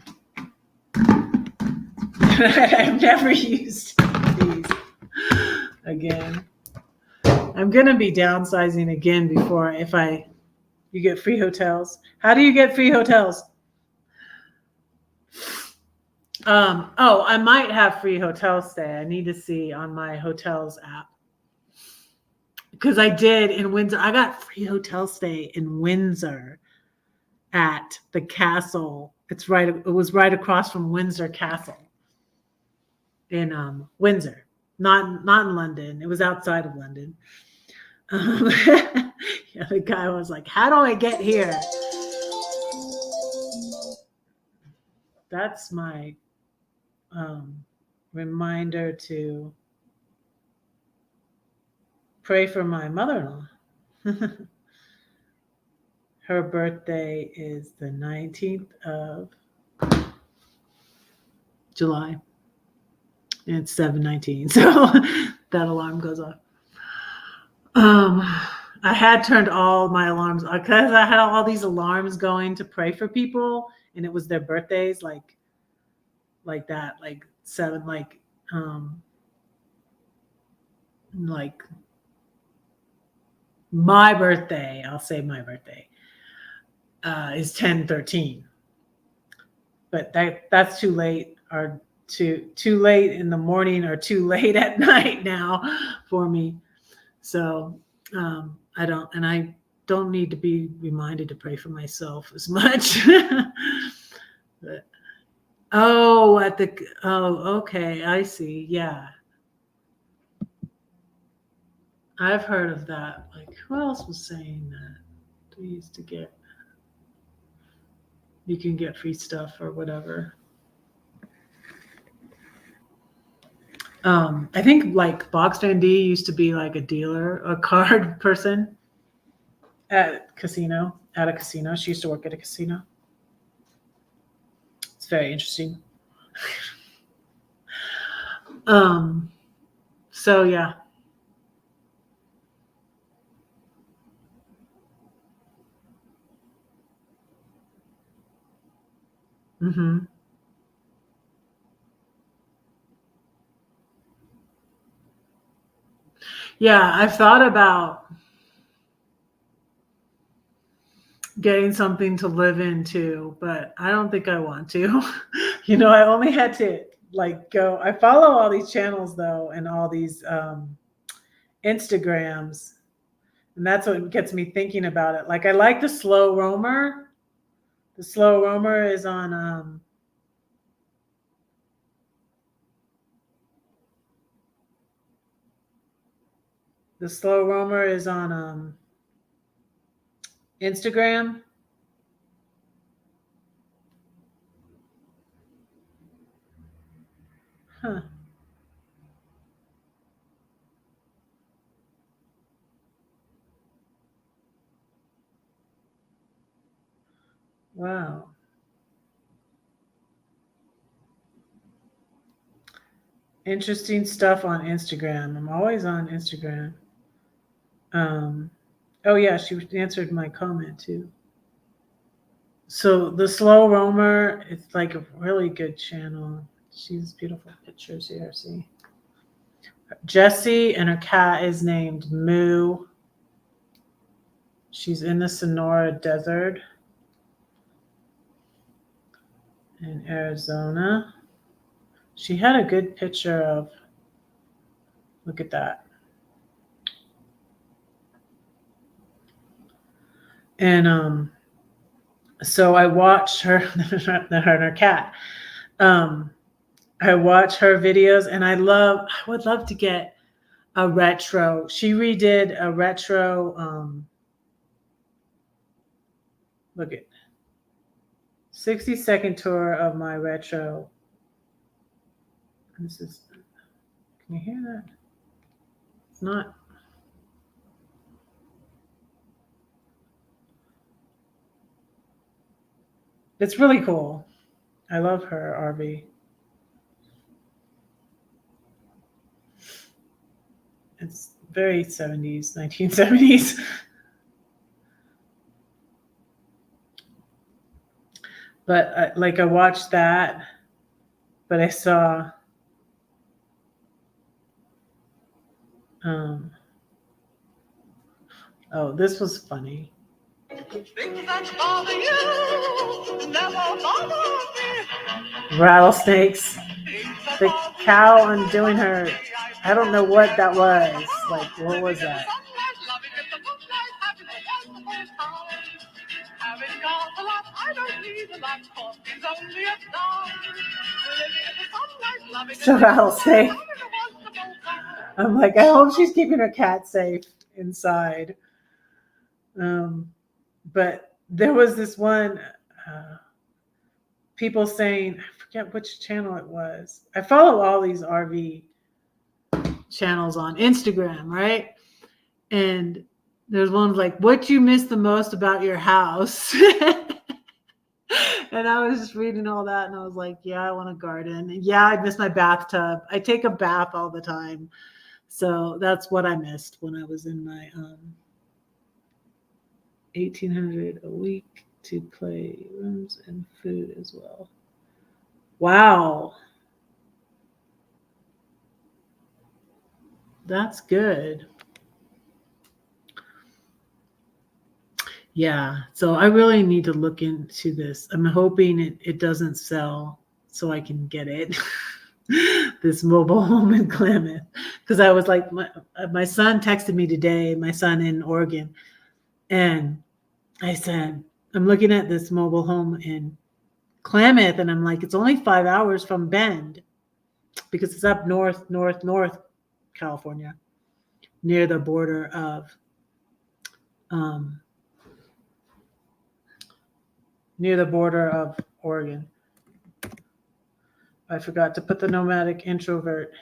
I've never used these again. I'm going to be downsizing again before you get free hotels. How do you get free hotels? I might have free hotel stay. I need to see on my hotels app. Because I did in Windsor. I got free hotel stay in Windsor at the castle. It was right across from Windsor Castle in Windsor. Not in London. It was outside of London. Yeah, the guy was like, how do I get here? That's my reminder to pray for my mother-in-law. Her birthday is the 19th of July. And it's 7:19. So that alarm goes off. I had turned all my alarms because I had all these alarms going to pray for people, and it was their birthdays, like that, like 7, like my birthday. I'll say my birthday is 10/13, but that's too late, or too late in the morning, or too late at night now for me. So I don't, and I don't need to be reminded to pray for myself as much. But, oh, okay, I see. Yeah, I've heard of that. Like, who else was saying that? We used to get, you can get free stuff or whatever. I think like Box Van D used to be like a dealer, a card person at a casino. She used to work at a casino. It's very interesting. So yeah. Mm-hmm. Yeah, I've thought about getting something to live in too, but I don't think I want to. I only had to like go. I follow all these channels though, and all these Instagrams, and that's what gets me thinking about it. Like I like the slow roamer. The slow roamer is on Instagram. Huh. Wow. Interesting stuff on Instagram. I'm always on Instagram. Oh yeah, she answered my comment too. So the slow roamer, it's like a really good channel. She's beautiful pictures here. See, Jessie and her cat is named Moo. She's in the Sonora Desert in Arizona. She had a good picture of. Look at that. And so I watched her, her and her cat. I watch her videos, and I would love to get a retro. She redid a retro. Look at 60-second tour of my retro. This is. Can you hear that? It's not. It's really cool. I love her RV. It's very 70s, 1970s. But I watched that, but I saw oh, this was funny. Rattlesnakes. The cow undoing her. I don't know what that was. Like, what was that? It's a rattlesnake. I'm like, I hope she's keeping her cat safe inside. But there was this one, people saying, I forget which channel it was. I follow all these RV channels on Instagram, right? And there's one like, what you miss the most about your house? And I was just reading all that, and I was like, yeah, I want a garden. And yeah, I miss my bathtub. I take a bath all the time. So that's what I missed when I was in my $1,800 a week to play rooms and food as well. Wow. That's good. Yeah. So I really need to look into this. I'm hoping it doesn't sell so I can get it. This mobile home in Klamath. Because I was like, my son texted me today, my son in Oregon. And I said, I'm looking at this mobile home in Klamath, and I'm like, it's only 5 hours from Bend because it's up north California, near the border of um, Oregon. I forgot to put the nomadic introvert.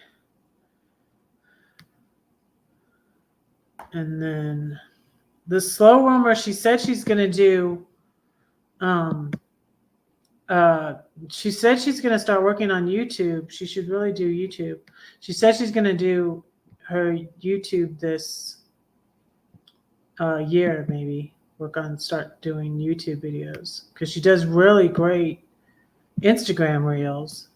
And then the slow roamer, she said she's going to do, um, uh, she said she's going to start working on YouTube. She should really do YouTube. She said she's going to do her YouTube this year, maybe start doing YouTube videos because she does really great Instagram reels.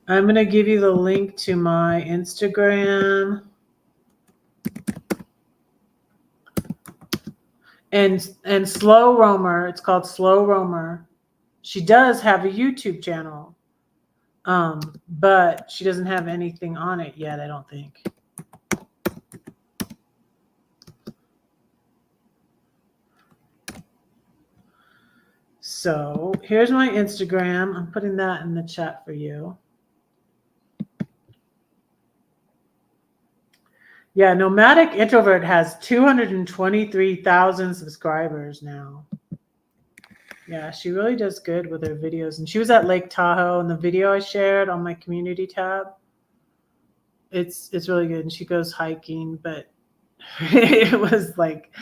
I'm going to give you the link to my Instagram. And Slow Roamer, it's called Slow Roamer. She does have a YouTube channel, but she doesn't have anything on it yet, I don't think. So here's my Instagram. I'm putting that in the chat for you. Yeah, Nomadic Introvert has 223,000 subscribers now. Yeah, she really does good with her videos. And she was at Lake Tahoe, and the video I shared on my community tab, it's really good. And she goes hiking, but it was like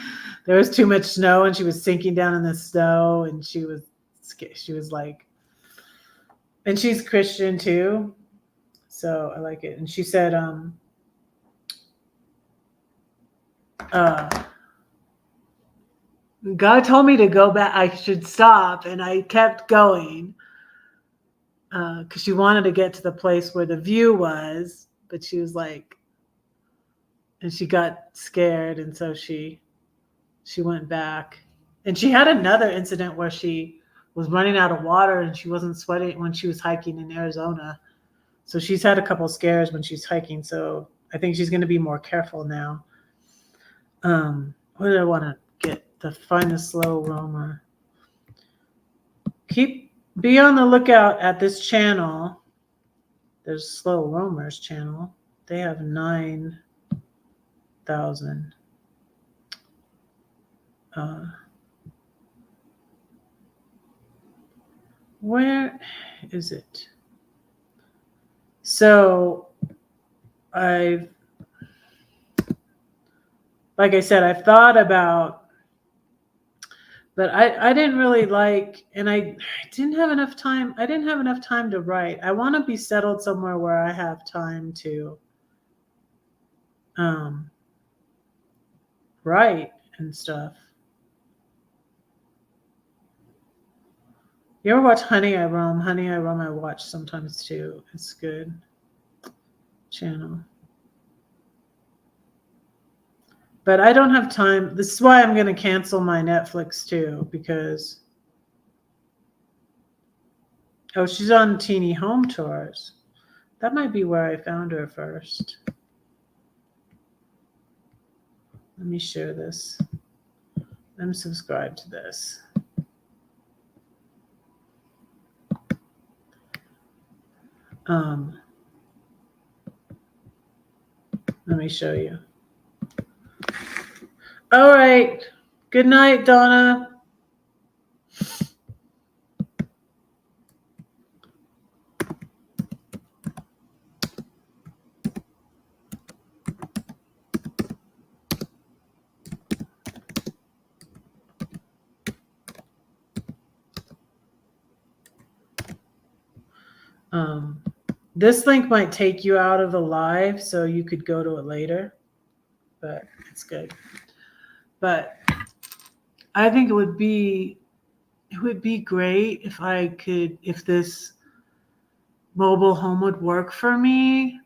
there was too much snow, and she was sinking down in the snow, and she was like, and she's Christian too, so I like it. And she said, God told me to go back. I should stop, and I kept going because she wanted to get to the place where the view was, but she was like, and she got scared, and so she went back. And she had another incident where she was running out of water and she wasn't sweating when she was hiking in Arizona. So she's had a couple scares when she's hiking. So I think she's going to be more careful now. What did I want to get? To find the slow roamer. Be on the lookout at this channel. There's Slow Roamer's channel. They have 9,000. Where is it? So like I said, I've thought about, but I didn't really like, and I didn't have enough time. I didn't have enough time to write. I want to be settled somewhere where I have time to write and stuff. You ever watch Honey, I Roam? Honey, I Roam, I watch sometimes too. It's good channel. But I don't have time. This is why I'm going to cancel my Netflix too, because she's on Teeny Home Tours. That might be where I found her first. Let me share this. I'm subscribed to this. Let me show you. All right. Good night, Donna. This link might take you out of the live, so you could go to it later, but it's good. But I think it would be great if this mobile home would work for me,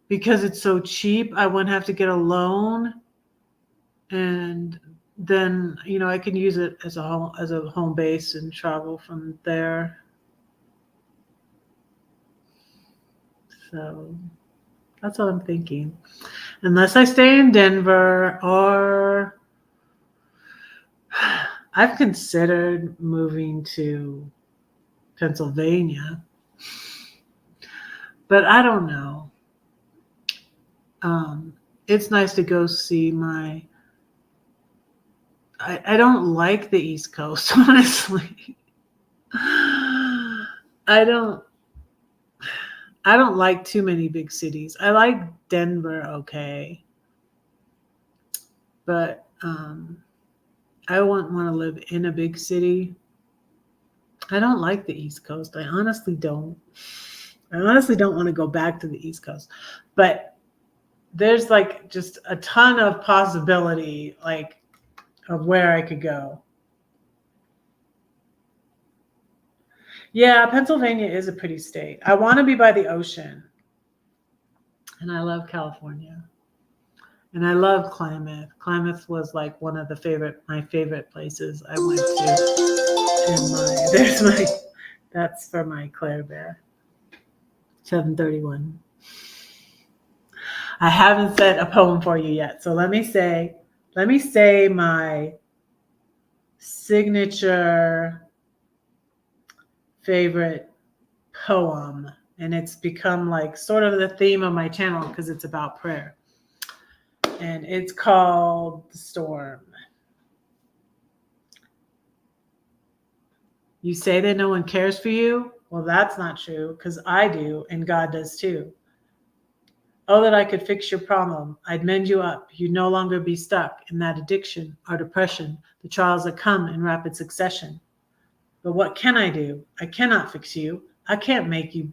because it's so cheap. I wouldn't have to get a loan, and then I can use it as a home base and travel from there. So that's what I'm thinking. Unless I stay in Denver, or I've considered moving to Pennsylvania, but I don't know. It's nice to go see I don't like the East Coast, honestly. I don't I don't like too many big cities. I like Denver, okay, but I wouldn't want to live in a big city. I don't like the East Coast. I honestly don't. I honestly don't want to go back to the East Coast, but there's like just a ton of possibility, like of where I could go. Yeah, Pennsylvania is a pretty state. I want to be by the ocean, and I love California. And I love Klamath. Klamath was like one of my favorite places I went to. And that's for my Claire Bear. 731. I haven't said a poem for you yet. So let me say my signature favorite poem. And it's become like sort of the theme of my channel because it's about prayer. And it's called The Storm. You say that no one cares for you? Well, that's not true because I do and God does too. Oh, that I could fix your problem. I'd mend you up. You'd no longer be stuck in that addiction or depression, the trials that come in rapid succession. But what can I do? I cannot fix you. I can't make you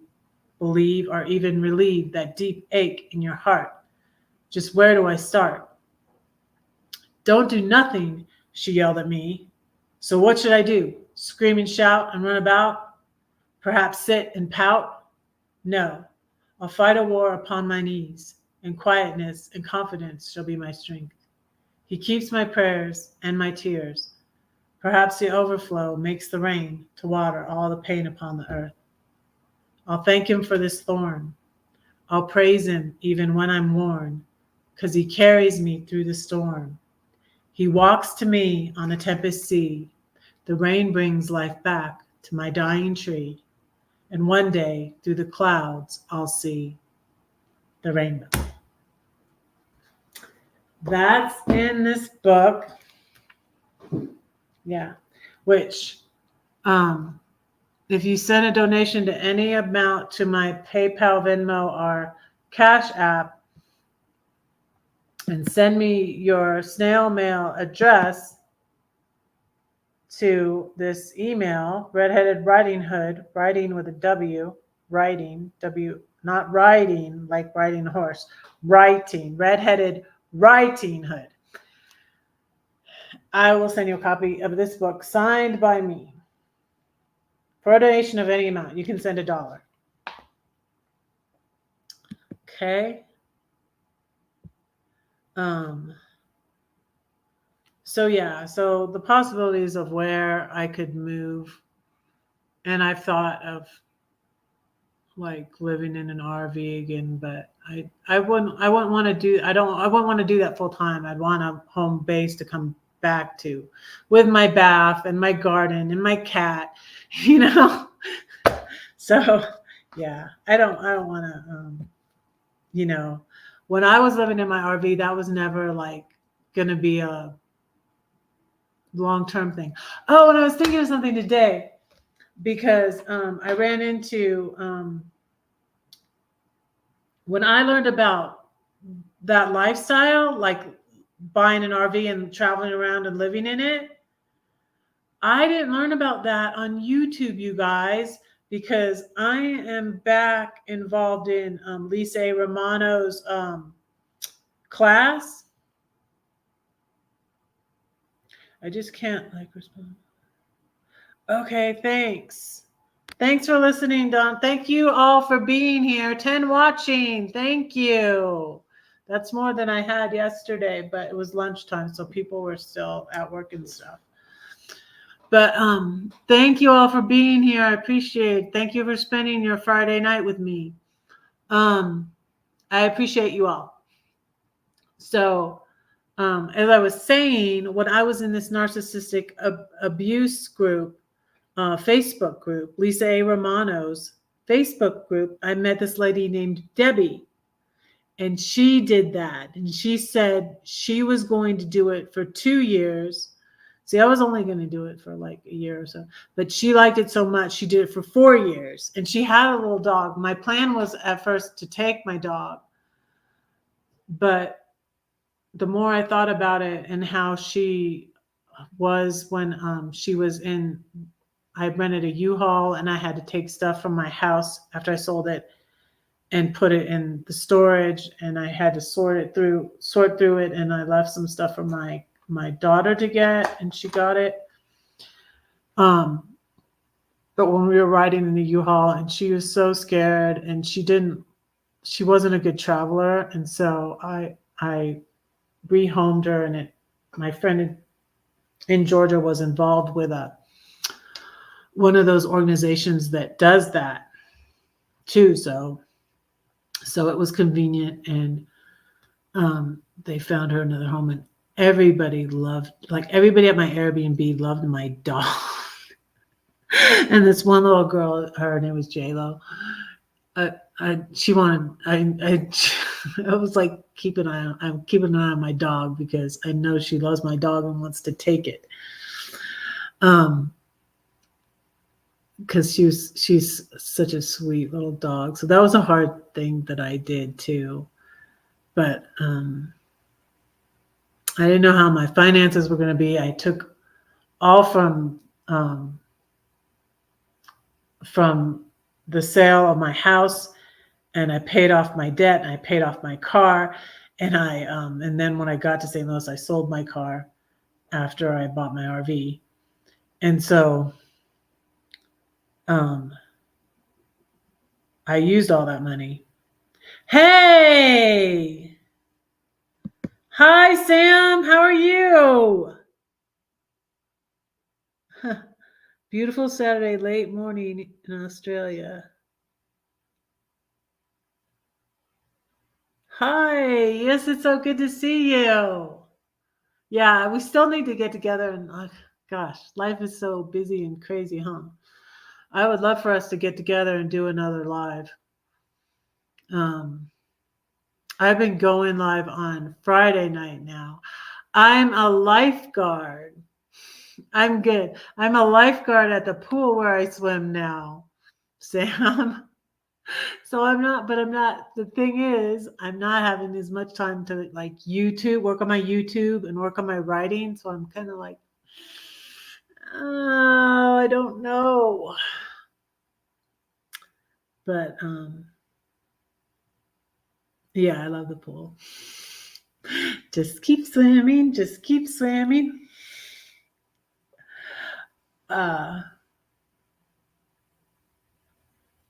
believe or even relieve that deep ache in your heart. Just where do I start? Don't do nothing, she yelled at me. So what should I do? Scream and shout and run about? Perhaps sit and pout? No, I'll fight a war upon my knees, and quietness and confidence shall be my strength. He keeps my prayers and my tears. Perhaps the overflow makes the rain to water all the pain upon the earth. I'll thank him for this thorn. I'll praise him even when I'm worn, 'cause he carries me through the storm. He walks to me on a tempest sea. The rain brings life back to my dying tree. And one day through the clouds, I'll see the rainbow. That's in this book. Yeah. Which, if you send a donation to any amount to my PayPal, Venmo, or Cash App, and send me your snail mail address to this email, Redheaded Riding Hood, writing with a W, writing, W, not riding like riding a horse, writing, Redheaded Writing Hood. I will send you a copy of this book signed by me. For a donation of any amount, you can send $1. Okay. So yeah, so the possibilities of where I could move, and I've thought of like living in an RV again, but I wouldn't want to do I wouldn't want to do that full time. I'd want a home base to come back to with my bath and my garden and my cat, you know. So yeah, I don't want to you know, when I was living in my RV, that was never like gonna be a long-term thing. Oh, and I was thinking of something today because I ran into when I learned about that lifestyle, like buying an RV and traveling around and living in it, I didn't learn about that on YouTube, you guys, because I am back involved in Lisa Romano's class. I just can't like respond. Okay, thanks. Thanks for listening, Don. Thank you all for being here. 10 watching. Thank you. That's more than I had yesterday, but it was lunchtime, so people were still at work and stuff. But thank you all for being here. I appreciate it. Thank you for spending your Friday night with me. I appreciate you all. So as I was saying, when I was in this narcissistic abuse group, Facebook group, Lisa A. Romano's Facebook group, I met this lady named Debbie. And she did that. And she said she was going to do it for 2 years. See, I was only going to do it for like a year or so. But she liked it so much, she did it for 4 years. And she had a little dog. My plan was at first to take my dog. But the more I thought about it and how she was when she was in, I rented a U-Haul and I had to take stuff from my house after I sold it and put it in the storage, and I had to sort through it, and I left some stuff for my daughter to get, and she got it. But when we were riding in the U-Haul, and she was so scared, and she wasn't a good traveler, and so I rehomed her, and my friend in Georgia was involved with one of those organizations that does that too. So it was convenient, and they found her another home, and everybody at my Airbnb loved my dog. And this one little girl, her name was J-Lo. I was like, I'm keeping an eye on my dog because I know she loves my dog and wants to take it. Because she's such a sweet little dog. So that was a hard thing that I did too. But I didn't know how my finances were going to be. I took all from the sale of my house, and I paid off my debt, and I paid off my car, and and then when I got to St. Louis, I sold my car after I bought my RV, and so I used all that money. Hey, hi Sam, how are you? Beautiful Saturday late morning in Australia. Hi, yes, it's so good to see you. Yeah, we still need to get together, and gosh, life is so busy and crazy, huh? I would love for us to get together and do another live. I've been going live on Friday night now. I'm a lifeguard. I'm good. I'm a lifeguard at the pool where I swim now, Sam. So I'm not, the thing is, I'm not having as much time to like work on my YouTube and work on my writing. So I'm kind of like, oh, I don't know. But yeah, I love the pool. Just keep swimming, just keep swimming.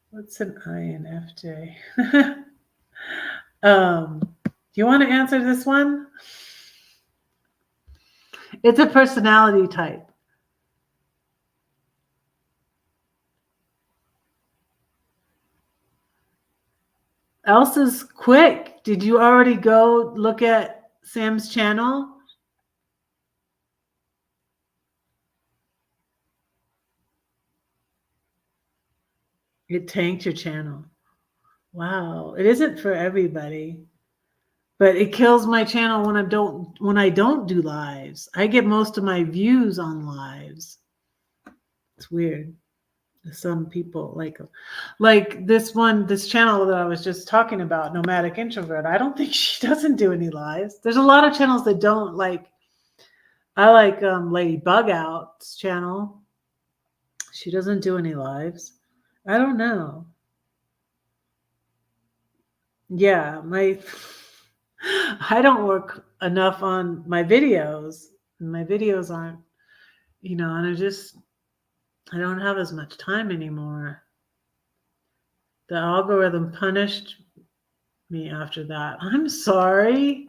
What's an INFJ? Do you want to answer this one? It's a personality type. Elsa's quick. Did you already go look at Sam's channel? It tanked your channel. Wow. It isn't for everybody. But it kills my channel when I don't do lives. I get most of my views on lives. It's weird. Some people like this channel that I was just talking about, Nomadic Introvert. I don't think she doesn't do any lives. There's a lot of channels that don't like. I like Lady Bug Out's channel. She doesn't do any lives. I don't know. Yeah, I don't work enough on my videos. My videos aren't, and I don't have as much time anymore. The algorithm punished me after that. I'm sorry.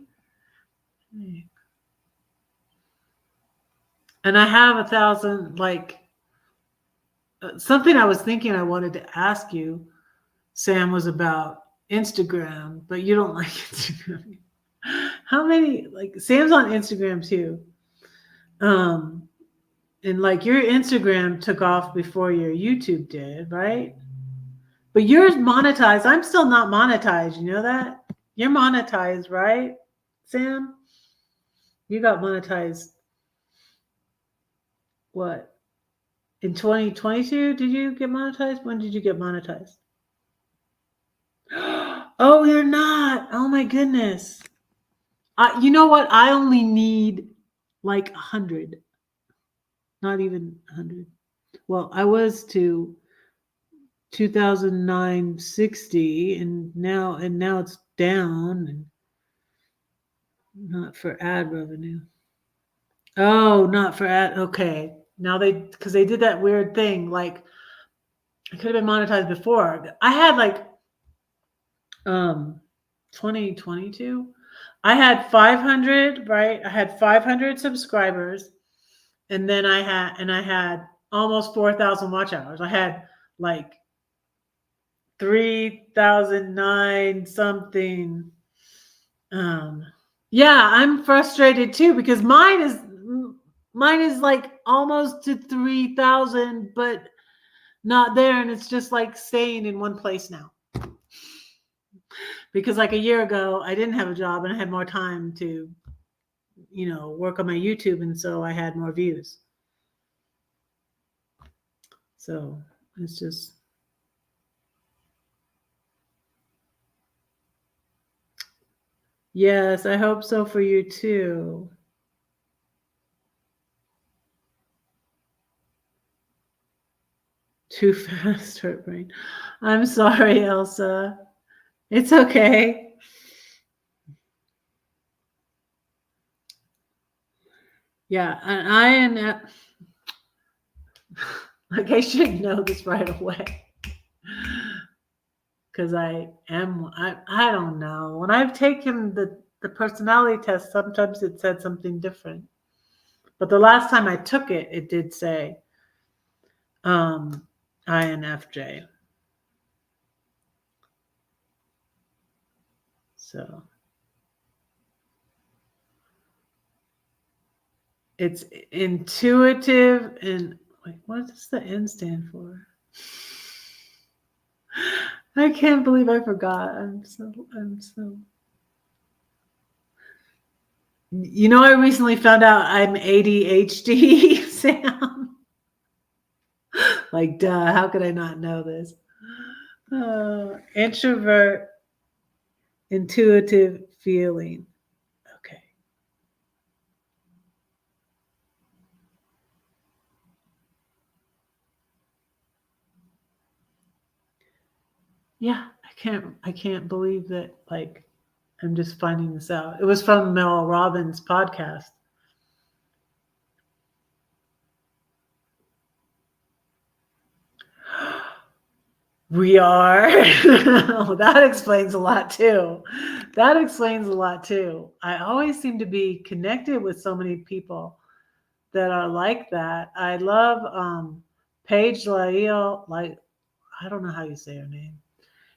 And I have 1,000, something I was thinking I wanted to ask you, Sam, was about Instagram, but you don't like Instagram. How many, like Sam's on Instagram too. And like your Instagram took off before your YouTube did, right? But yours monetized. I'm still not monetized. You know that? You're monetized, right, Sam? You got monetized what? In 2022? Did you get monetized? When did you get monetized? Oh, you're not. Oh my goodness. You know what? I only need like 100. Not even 100. Well, I was to 2009 60 and now it's down and not for ad revenue. Oh, not for ad. Okay. Now because they did that weird thing. Like it could have been monetized before. I had like 2022. I had 500, right? I had 500 subscribers and then I had almost 4,000 watch hours. I had like 3,009 something. Yeah, I'm frustrated too because mine is like almost to 3,000 but not there, and it's just like staying in one place now. Because like a year ago I didn't have a job and I had more time to work on my YouTube, and so I had more views. So it's just, yes, I hope so for you too. Too fast, hurt brain. I'm sorry, Elsa. It's okay. Yeah, and like I should know this right away. Because I don't know. When I've taken the personality test, sometimes it said something different. But the last time I took it, it did say INFJ. So it's intuitive and wait, what does the N stand for? I can't believe I forgot. I'm so. I recently found out I'm ADHD, Sam. Like, duh, how could I not know this? Introvert, intuitive feeling. Okay. Yeah, I can't believe that, like, I'm just finding this out. It was from Mel Robbins' podcast. We are. That explains a lot too. That explains a lot too. I always seem to be connected with so many people that are like that. I love Paige Lael, like I don't know how you say her name.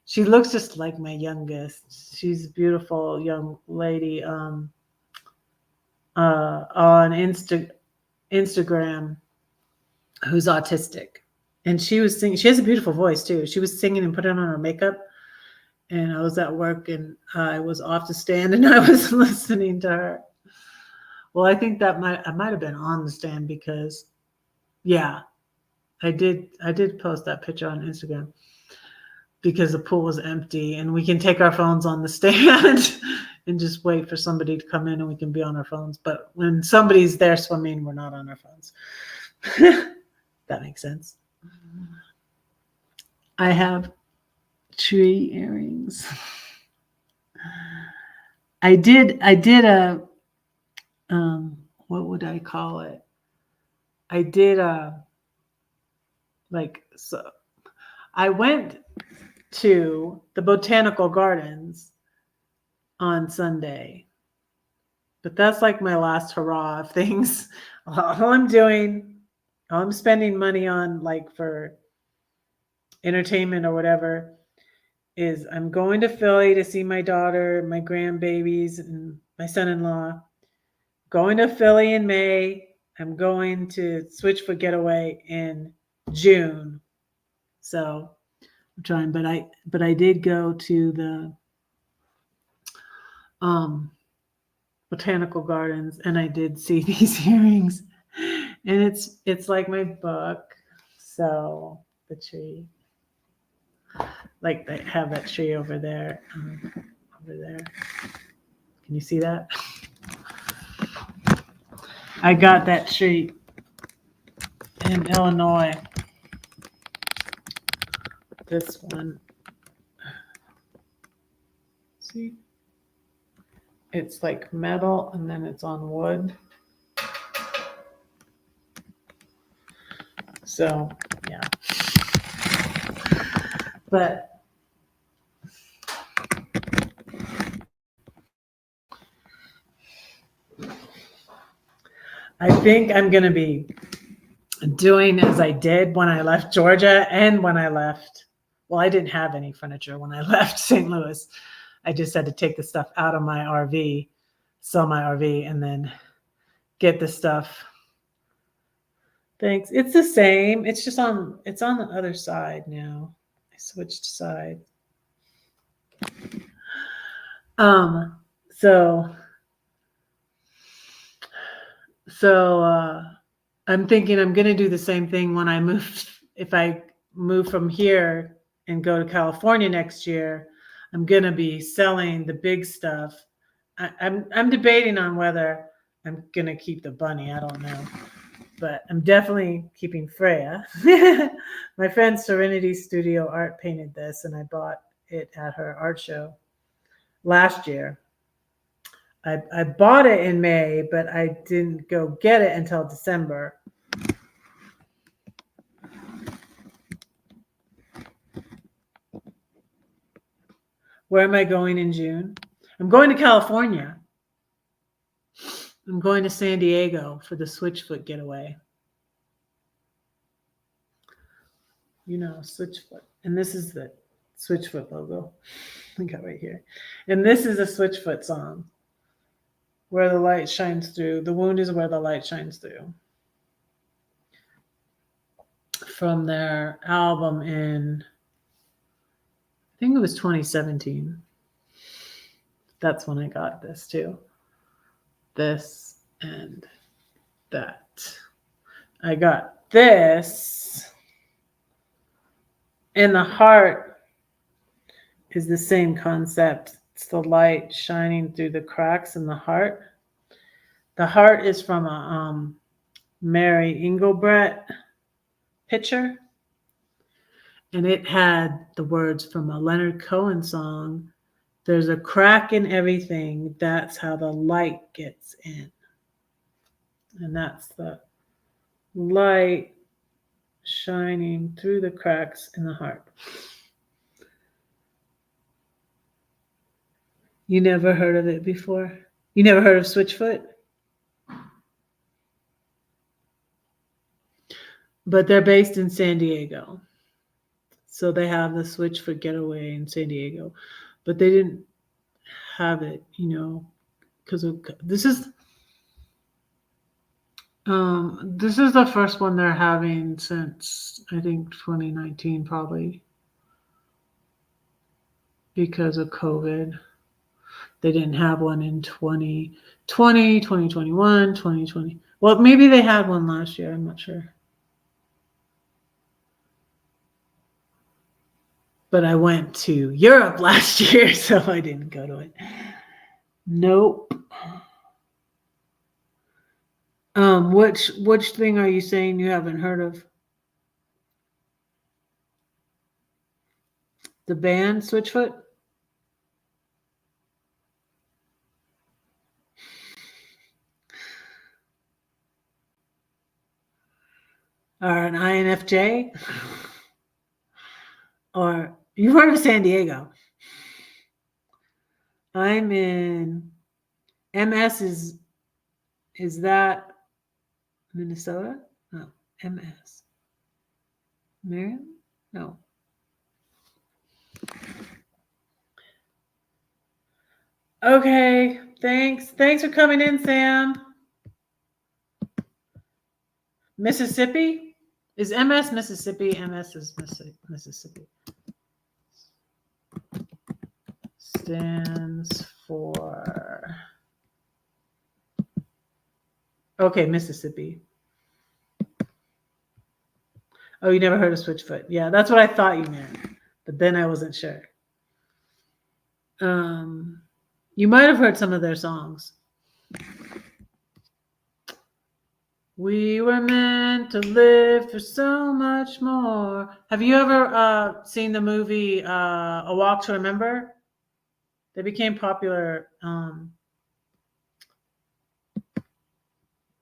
She looks just like my youngest. She's a beautiful young lady on Instagram who's autistic. And she was singing. She has a beautiful voice too. She was singing and putting on her makeup. And I was at work and I was off the stand and I was listening to her. Well, I think I might have been on the stand because, yeah, I did post that picture on Instagram because the pool was empty and we can take our phones on the stand and just wait for somebody to come in and we can be on our phones. But when somebody's there swimming, we're not on our phones. That makes sense. I have tree earrings. I did a what would I call it? I did so I went to the botanical gardens on Sunday. But that's like my last hurrah of things. All I'm spending money on, like, for entertainment or whatever, is I'm going to Philly to see my daughter, my grandbabies, and my son-in-law. Going to Philly in May. I'm going to Switchfoot Getaway in June. So I'm trying, but I did go to the botanical gardens and I did see these earrings, and it's like my book. So the tree, like they have that tree over there, over there. Can you see that? I got that tree in Illinois. This one. See? It's like metal and then it's on wood. So, yeah. But I think I'm going to be doing as I did when I left Georgia and when I left. Well, I didn't have any furniture when I left St. Louis. I just had to take the stuff out of my RV, sell my RV, and then get the stuff. Thanks. It's the same. It's just it's on the other side now. I switched sides. So I'm thinking I'm going to do the same thing when I move. If I move from here and go to California next year, I'm going to be selling the big stuff. I'm debating on whether I'm going to keep the bunny. I don't know, but I'm definitely keeping Freya. My friend Serenity Studio Art painted this, and I bought it at her art show last year. I bought it in May, but I didn't go get it until December. Where am I going in June? I'm going to California. I'm going to San Diego for the Switchfoot Getaway. You know, Switchfoot. And this is the Switchfoot logo. I got right here. And this is a Switchfoot song. Where the light shines through. The wound is where the light shines through. From their album in, I think it was 2017. That's when I got this too. This and that. I got this. And the heart is the same concept. It's the light shining through the cracks in the heart. The heart is from a Mary Engelbrett picture. And it had the words from a Leonard Cohen song. There's a crack in everything. That's how the light gets in. And that's the light shining through the cracks in the heart. You never heard of it before? You never heard of Switchfoot? But they're based in San Diego. So they have the Switchfoot Getaway in San Diego. But they didn't have it, because this is the first one they're having since, I think, 2019, probably, because of COVID. They didn't have one in 2020, 2021, 2020. Well, maybe they had one last year. I'm not sure. But I went to Europe last year, so I didn't go to it. Nope. Which thing are you saying you haven't heard of? The band Switchfoot? Or an INFJ? Or you've heard of San Diego? I'm in MS is that Minnesota? No, MS. Marion? No. Okay, thanks. Thanks for coming in, Sam. Mississippi? Is MS Mississippi? MS is Mississippi. Stands for. Okay, Mississippi. Oh, you never heard of Switchfoot? Yeah, that's what I thought you meant, but then I wasn't sure. You might have heard some of their songs. We were meant to live for so much more. Have you ever seen the movie A Walk to Remember? They became popular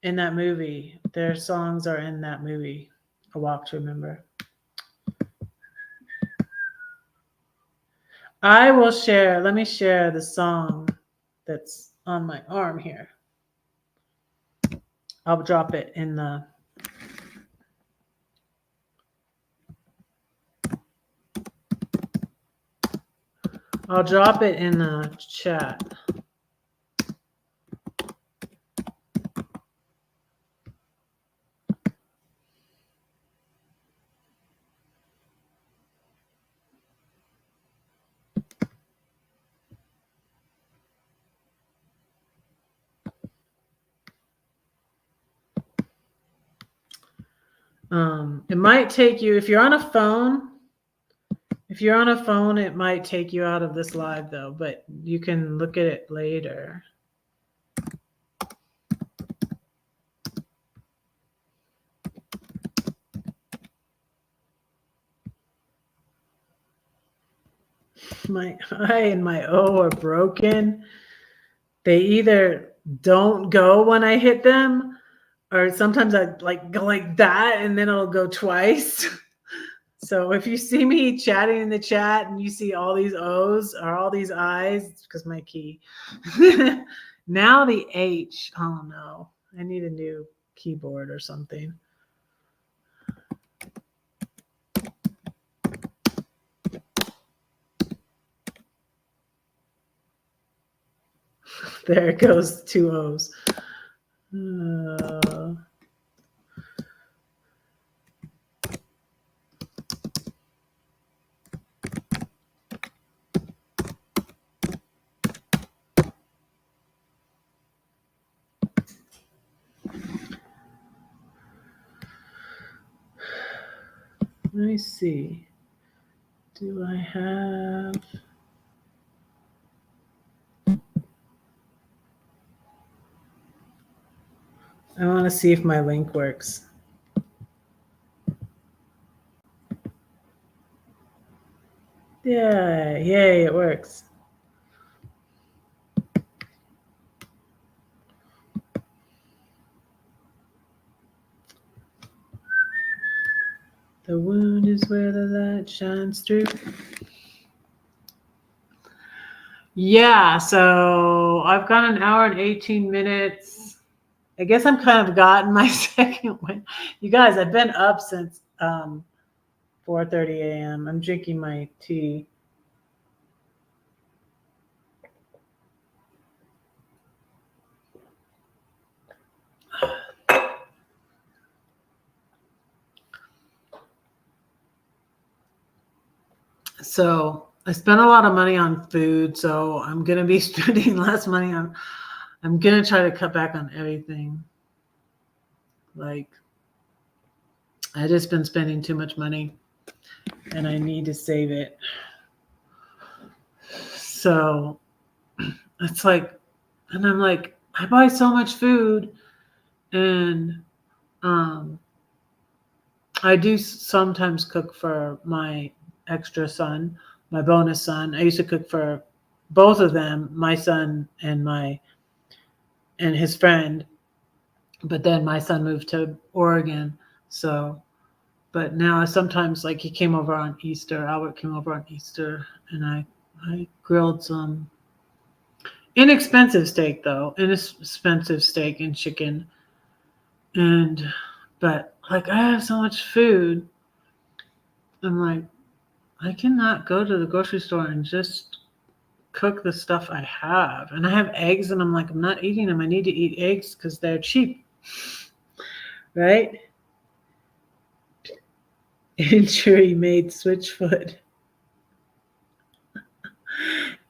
in that movie. Their songs are in that movie, A Walk to Remember. I will share, let me share the song that's on my arm here. I'll drop it in the. I'll drop it in the chat. It might take you, if you're on a phone, it might take you out of this live though, but you can look at it later. My I and my O are broken. They either don't go when I hit them, or sometimes I like go like that and then it'll go twice. So if you see me chatting in the chat and you see all these O's or all these I's, it's because my key. Now the H, oh no, I need a new keyboard or something. There it goes, 2 O's. Let me see. Do I have... I want to see if my link works. Yeah, yay, it works. The wound is where the light shines through. Yeah, so I've got an hour and 18 minutes. I guess I'm kind of gotten my second win. You guys, I've been up since 4:30 a.m. I'm drinking my tea. So I spent a lot of money on food, so I'm gonna be spending less money on. I'm gonna try to cut back on everything. Like, I just been spending too much money, and I need to save it. So it's like, and I'm like, I buy so much food, and I do sometimes cook for my extra son, my bonus son. I used to cook for both of them, my son and his friend. But then my son moved to Oregon. So, but now sometimes, like, he came over on Easter, Albert came over on Easter, and I grilled some inexpensive steak though, inexpensive steak and chicken. But like, I have so much food. I'm like, I cannot go to the grocery store and just cook the stuff I have. And I have eggs, and I'm like, I'm not eating them. I need to eat eggs because they're cheap. Right? Injury made switchfoot.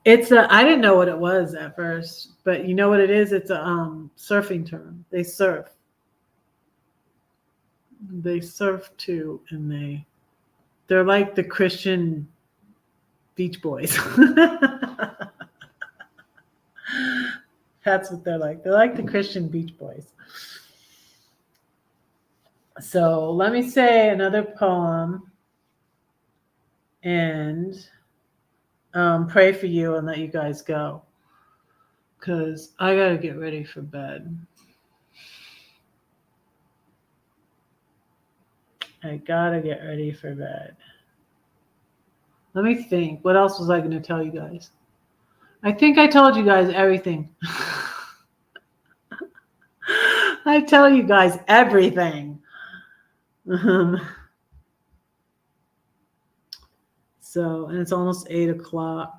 I didn't know what it was at first, but you know what it is? It's a surfing term. They surf. They surf too, and they're like the Christian Beach Boys. That's what they're like. They're like the Christian Beach Boys. So let me say another poem and pray for you and let you guys go. Because I got to get ready for bed. I got to get ready for bed. Let me think. What else was I going to tell you guys? I think I told you guys everything. I tell you guys everything. So, and it's almost 8:00.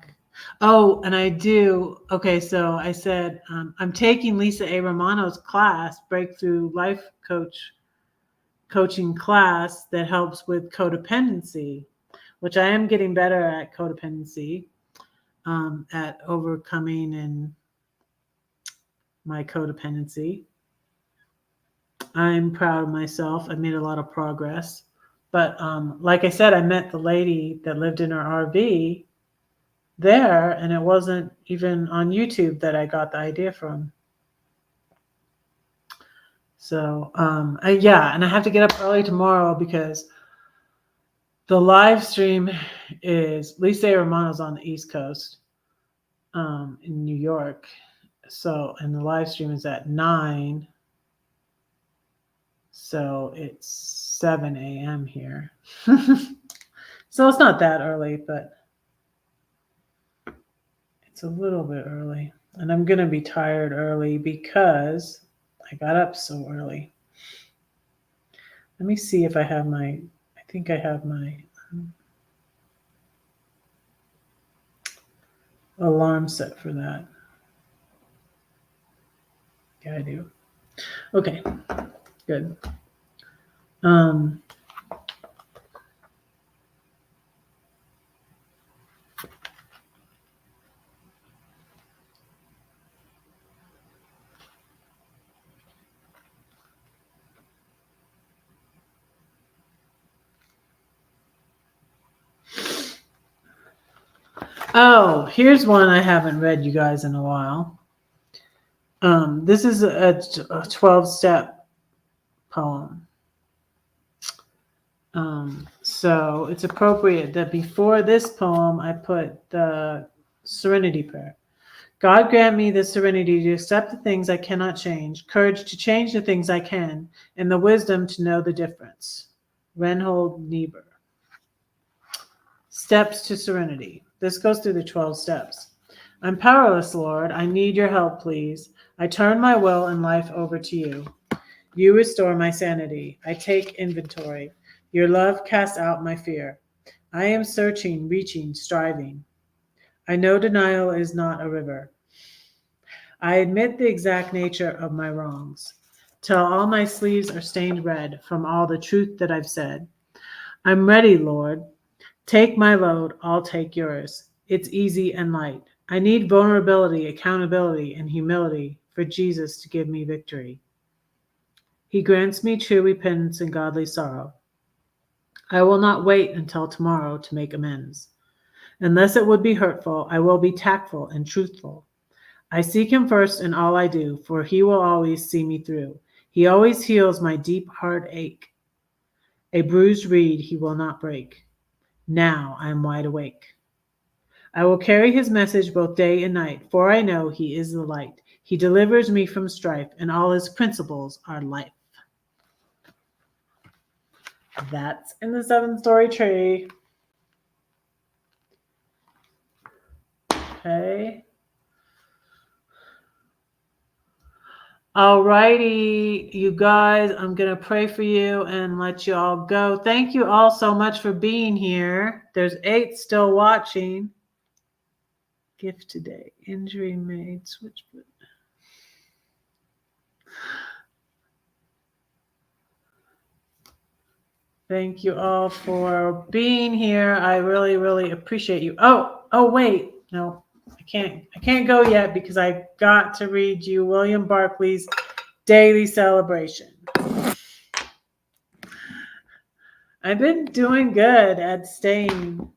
Oh, and I do. Okay, so I said I'm taking Lisa A. Romano's class, Breakthrough Life Coaching class that helps with codependency, which I am getting better at codependency, at overcoming in my codependency. I'm proud of myself. I made a lot of progress. But like I said, I met the lady that lived in her RV there, and it wasn't even on YouTube that I got the idea from. So, yeah, and I have to get up early tomorrow because the live stream is Lisa Romano's on the East Coast, in New York. So, and the live stream is at 9. So it's 7 a.m. here. So it's not that early, but it's a little bit early. And I'm going to be tired early because I got up so early. Let me see if I have I think I have my alarm set for that. Yeah, I do. Okay, good. Oh, here's one I haven't read you guys in a while. This is a 12-step poem. So it's appropriate that before this poem, I put the Serenity Prayer. God grant me the serenity to accept the things I cannot change, courage to change the things I can, and the wisdom to know the difference. Reinhold Niebuhr. Steps to serenity. This goes through the 12 steps. I'm powerless, Lord. I need your help, please. I turn my will and life over to you. You restore my sanity. I take inventory. Your love casts out my fear. I am searching, reaching, striving. I know denial is not a river. I admit the exact nature of my wrongs, till all my sleeves are stained red from all the truth that I've said. I'm ready, Lord. Take my load, I'll take yours. It's easy and light. I need vulnerability, accountability, and humility for Jesus to give me victory. He grants me true repentance and godly sorrow. I will not wait until tomorrow to make amends. Unless it would be hurtful, I will be tactful and truthful. I seek him first in all I do, for he will always see me through. He always heals my deep heart ache. A bruised reed he will not break. Now I am wide awake. I will carry his message both day and night, for I know he is the light. He delivers me from strife, and all his principles are life. That's in the 7-story tree. Okay. Alrighty, you guys, I'm going to pray for you and let you all go. Thank you all so much for being here. There's 8 still watching. gift today. Injury made. Switch. Thank you all for being here. I really, really appreciate you. Oh, wait. No, I can't go yet because I got to read you William Barclay's Daily Celebration. I've been doing good at staying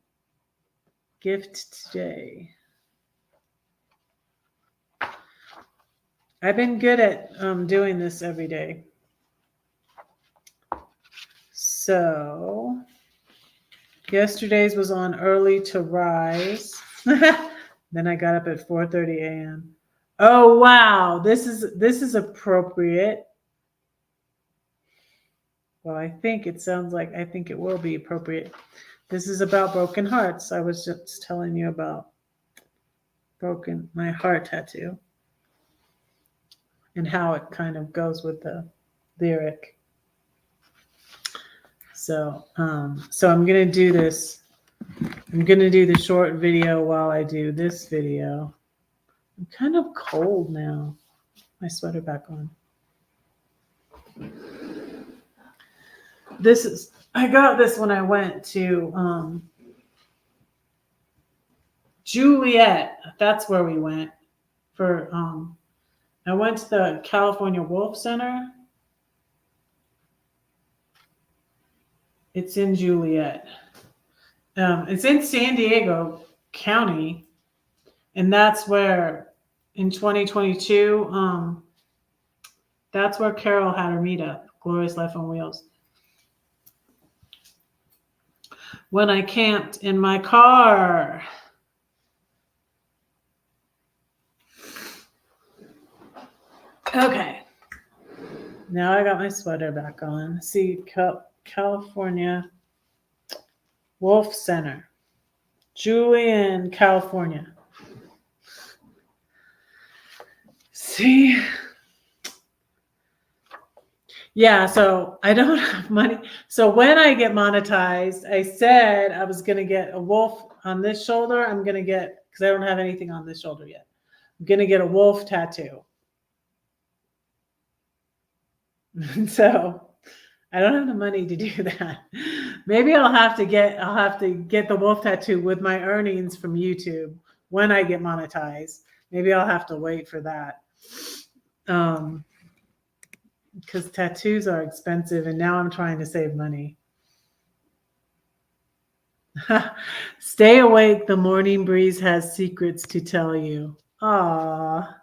gift today. I've been good at doing this every day. So yesterday's was on early to rise. Then I got up at 4:30 a.m. Oh wow, this is appropriate. Well, I think it will be appropriate. This is about broken hearts. I was just telling you about my heart tattoo and how it kind of goes with the lyric. So I'm gonna do this. I'm gonna do the short video while I do this video. I'm kind of cold now. My sweater back on. I got this when I went to Juliet. That's where we went for I went to the California Wolf Center. It's in Juliet. It's in San Diego County, and that's where in 2022 that's where Carol had her meetup, Glorious Life on Wheels. When I camped in my car. Okay. Now I got my sweater back on. See, California Wolf Center. Julian, California. See? Yeah, so I don't have money. So when I get monetized, I said I was going to get a wolf on this shoulder. I'm going to get, because I don't have anything on this shoulder yet. I'm going to get a wolf tattoo. So I don't have the money to do that. Maybe I'll have to get the wolf tattoo with my earnings from YouTube when I get monetized. Maybe I'll have to wait for that. Because tattoos are expensive, and now I'm trying to save money. Stay awake. The morning breeze has secrets to tell you. Aww.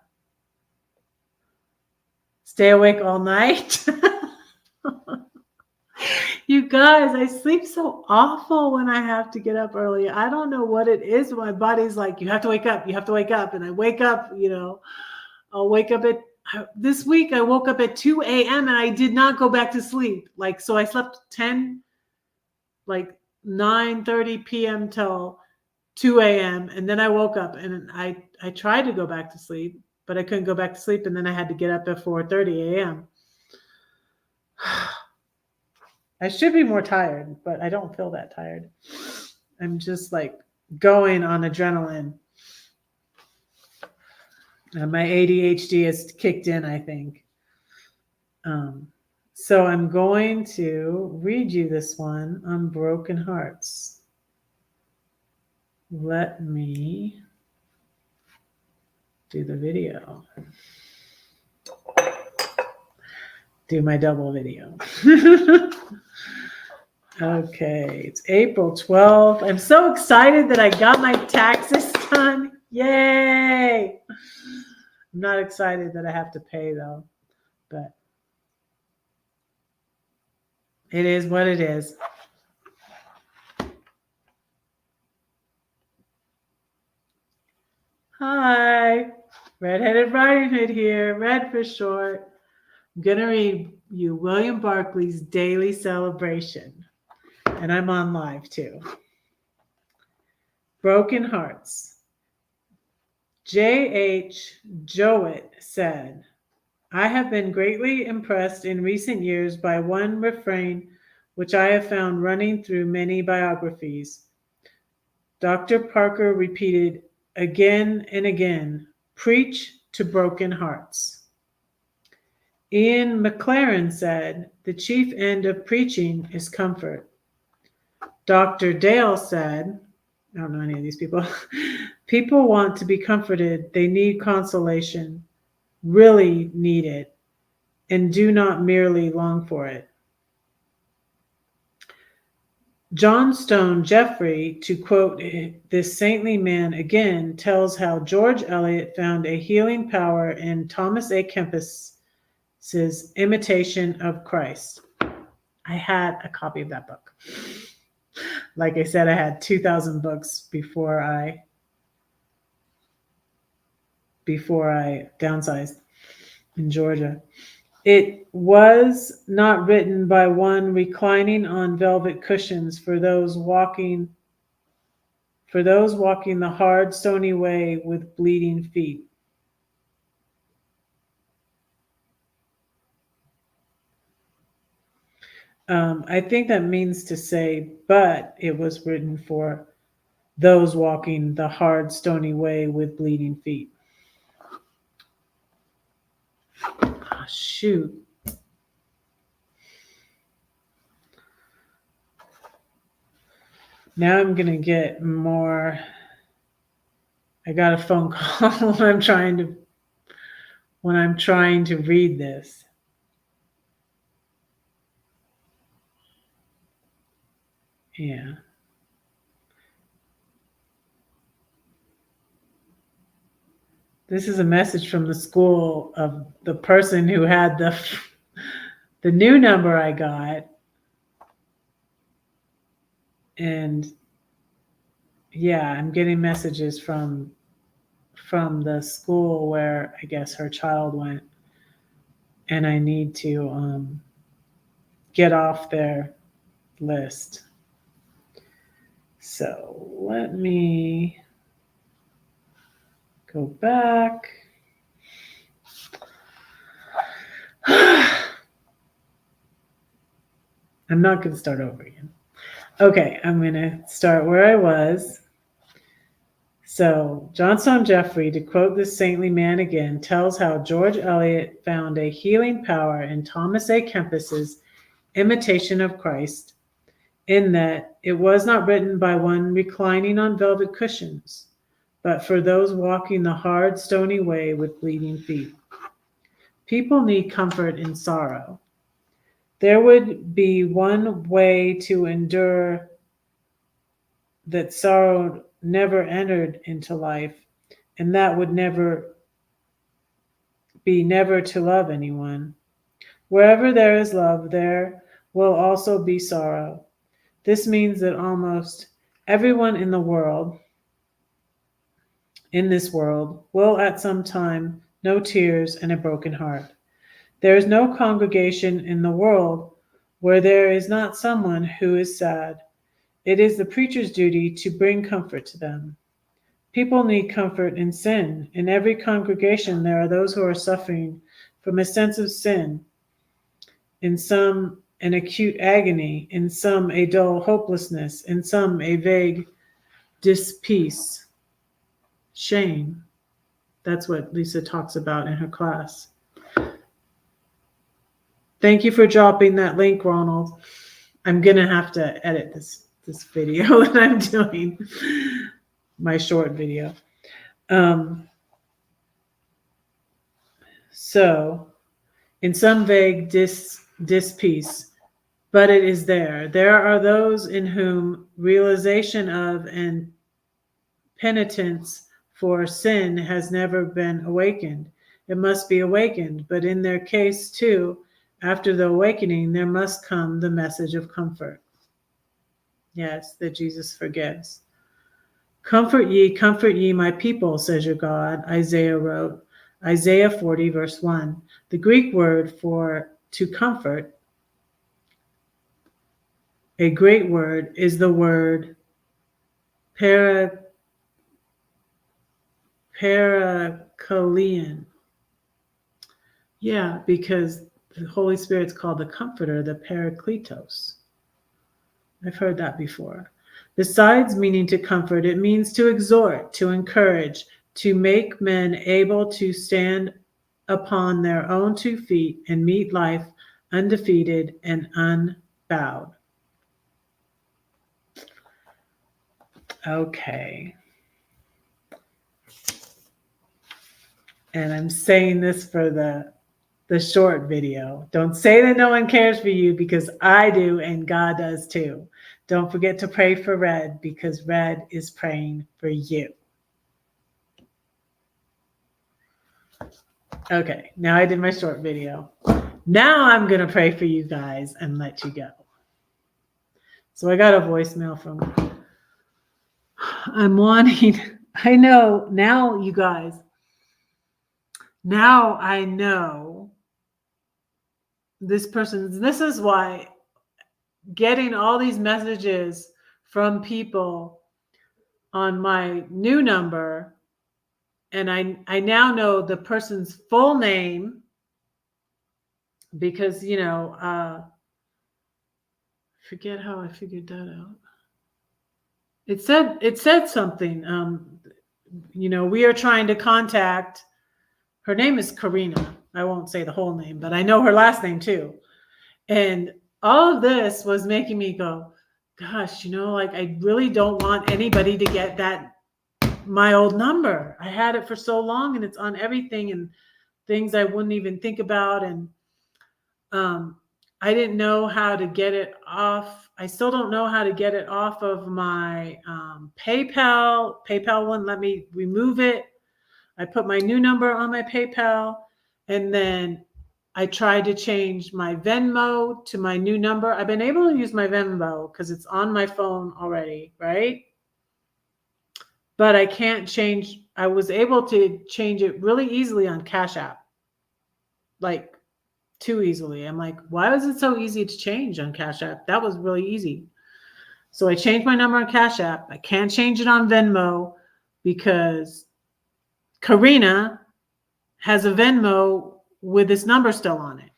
Stay awake all night. You guys, I sleep so awful when I have to get up early. I don't know what it is. My body's like, you have to wake up. You have to wake up. And I wake up, I'll wake up this week I woke up at 2 a.m. and I did not go back to sleep. So I slept 9:30 p.m. till 2 a.m. And then I woke up and I tried to go back to sleep, but I couldn't go back to sleep. And then I had to get up at 4:30 a.m. I should be more tired, but I don't feel that tired. I'm just going on adrenaline. My ADHD has kicked in, I think. So I'm going to read you this one on broken hearts. Let me do the video. Do my double video. Okay, it's April 12th. I'm so excited that I got my taxes done. Yay! I'm not excited that I have to pay though, but it is what it is. Hi, Redheaded Riding Hood here, Red for short. I'm going to read you William Barclay's Daily Celebration, and I'm on live too. Broken Hearts. J.H. Jowett said, I have been greatly impressed in recent years by one refrain which I have found running through many biographies. Dr. Parker repeated again and again, preach to broken hearts. Ian McLaren said, the chief end of preaching is comfort. Dr. Dale said, I don't know any of these people, people want to be comforted. They need consolation, really need it, and do not merely long for it. John Stone Jeffrey, to quote this saintly man again, tells how George Eliot found a healing power in Thomas A. Kempis's Imitation of Christ. I had a copy of that book. Like I said, I had 2,000 books before I downsized in Georgia. It was not written by one reclining on velvet cushions for those walking the hard, stony way with bleeding feet. I think that means to say, but it was written for those walking the hard, stony way with bleeding feet. Oh, shoot. Now I'm going to get more. I got a phone call when I'm trying to read this. Yeah. This is a message from the school of the person who had the new number I got. And yeah, I'm getting messages from the school where I guess her child went, and I need to get off their list. So let me go back. I'm not going to start over again. Okay, I'm going to start where I was. So, John Stone Jeffrey, to quote this saintly man again, tells how George Eliot found a healing power in Thomas A. Kempis's Imitation of Christ, in that it was not written by one reclining on velvet cushions, but for those walking the hard, stony way with bleeding feet. People need comfort in sorrow. There would be one way to endure that sorrow never entered into life, and that would never to love anyone. Wherever there is love, there will also be sorrow. This means that almost everyone in this world, will at some time know tears and a broken heart. There is no congregation in the world where there is not someone who is sad. It is the preacher's duty to bring comfort to them. People need comfort in sin. In every congregation, there are those who are suffering from a sense of sin, in some an acute agony, in some a dull hopelessness, in some a vague dispeace, shame. That's what Lisa talks about in her class. Thank you for dropping that link, Ronald. I'm going to have to edit this video that I'm doing, my short video. So, in some vague dispeace, but it is there. There are those in whom realization of and penitence for sin has never been awakened. It must be awakened, but in their case too, after the awakening, there must come the message of comfort. Yes, that Jesus forgives. Comfort ye, my people, says your God, Isaiah wrote. Isaiah 40, verse 1. The Greek word for to comfort, a great word, is the word parakaleon. Yeah, because the Holy Spirit's called the Comforter, the Parakletos. I've heard that before. Besides meaning to comfort, it means to exhort, to encourage, to make men able to stand upon their own 2 feet and meet life undefeated and unbowed. Okay. And I'm saying this for the short video. Don't say that no one cares for you, because I do and God does too. Don't forget to pray for Red, because Red is praying for you. Okay, now I did my short video. Now I'm going to pray for you guys and let you go. So I got a voicemail from, I'm wanting, I know now, you guys, now I know this person, this is why getting all these messages from people on my new number, and I now know the person's full name, because, you know, forget how I figured that out. It said something, you know, we are trying to contact, her name is Karina. I won't say the whole name, but I know her last name too. And all of this was making me go, gosh, you know, like, I really don't want anybody to get my old number. I had it for so long, and it's on everything, and things I wouldn't even think about. And I didn't know how to get it off. I still don't know how to get it off of my PayPal. PayPal wouldn't let me remove it. I put my new number on my PayPal, and then I tried to change my Venmo to my new number. I've been able to use my Venmo because it's on my phone already, right? But I can't change. I was able to change it really easily on Cash App, like too easily. I'm like, why was it so easy to change on Cash App? That was really easy. So I changed my number on Cash App. I can't change it on Venmo because Karina has a Venmo with this number still on it.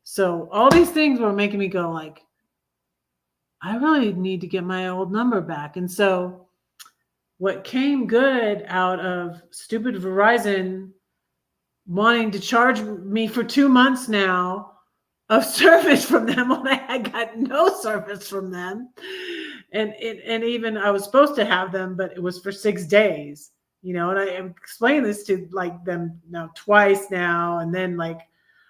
So all these things were making me go like, I really need to get my old number back. And so what came good out of stupid Verizon wanting to charge me for 2 months now of service from them when I had got no service from them. And even I was supposed to have them, but it was for 6 days, you know, and I explained this to like them now twice now. And then like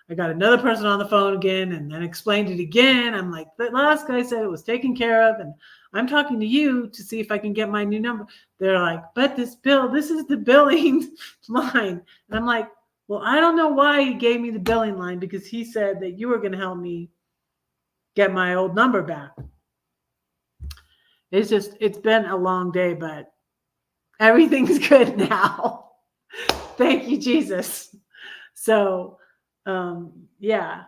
I got another person on the phone again and then explained it again. I'm like, the last guy said it was taken care of, and I'm talking to you to see if I can get my new number. They're like, but this is the billing line. And I'm like, well, I don't know why he gave me the billing line, because he said that you were going to help me get my old number back. It's been a long day, but everything's good now. Thank you, Jesus. So, yeah.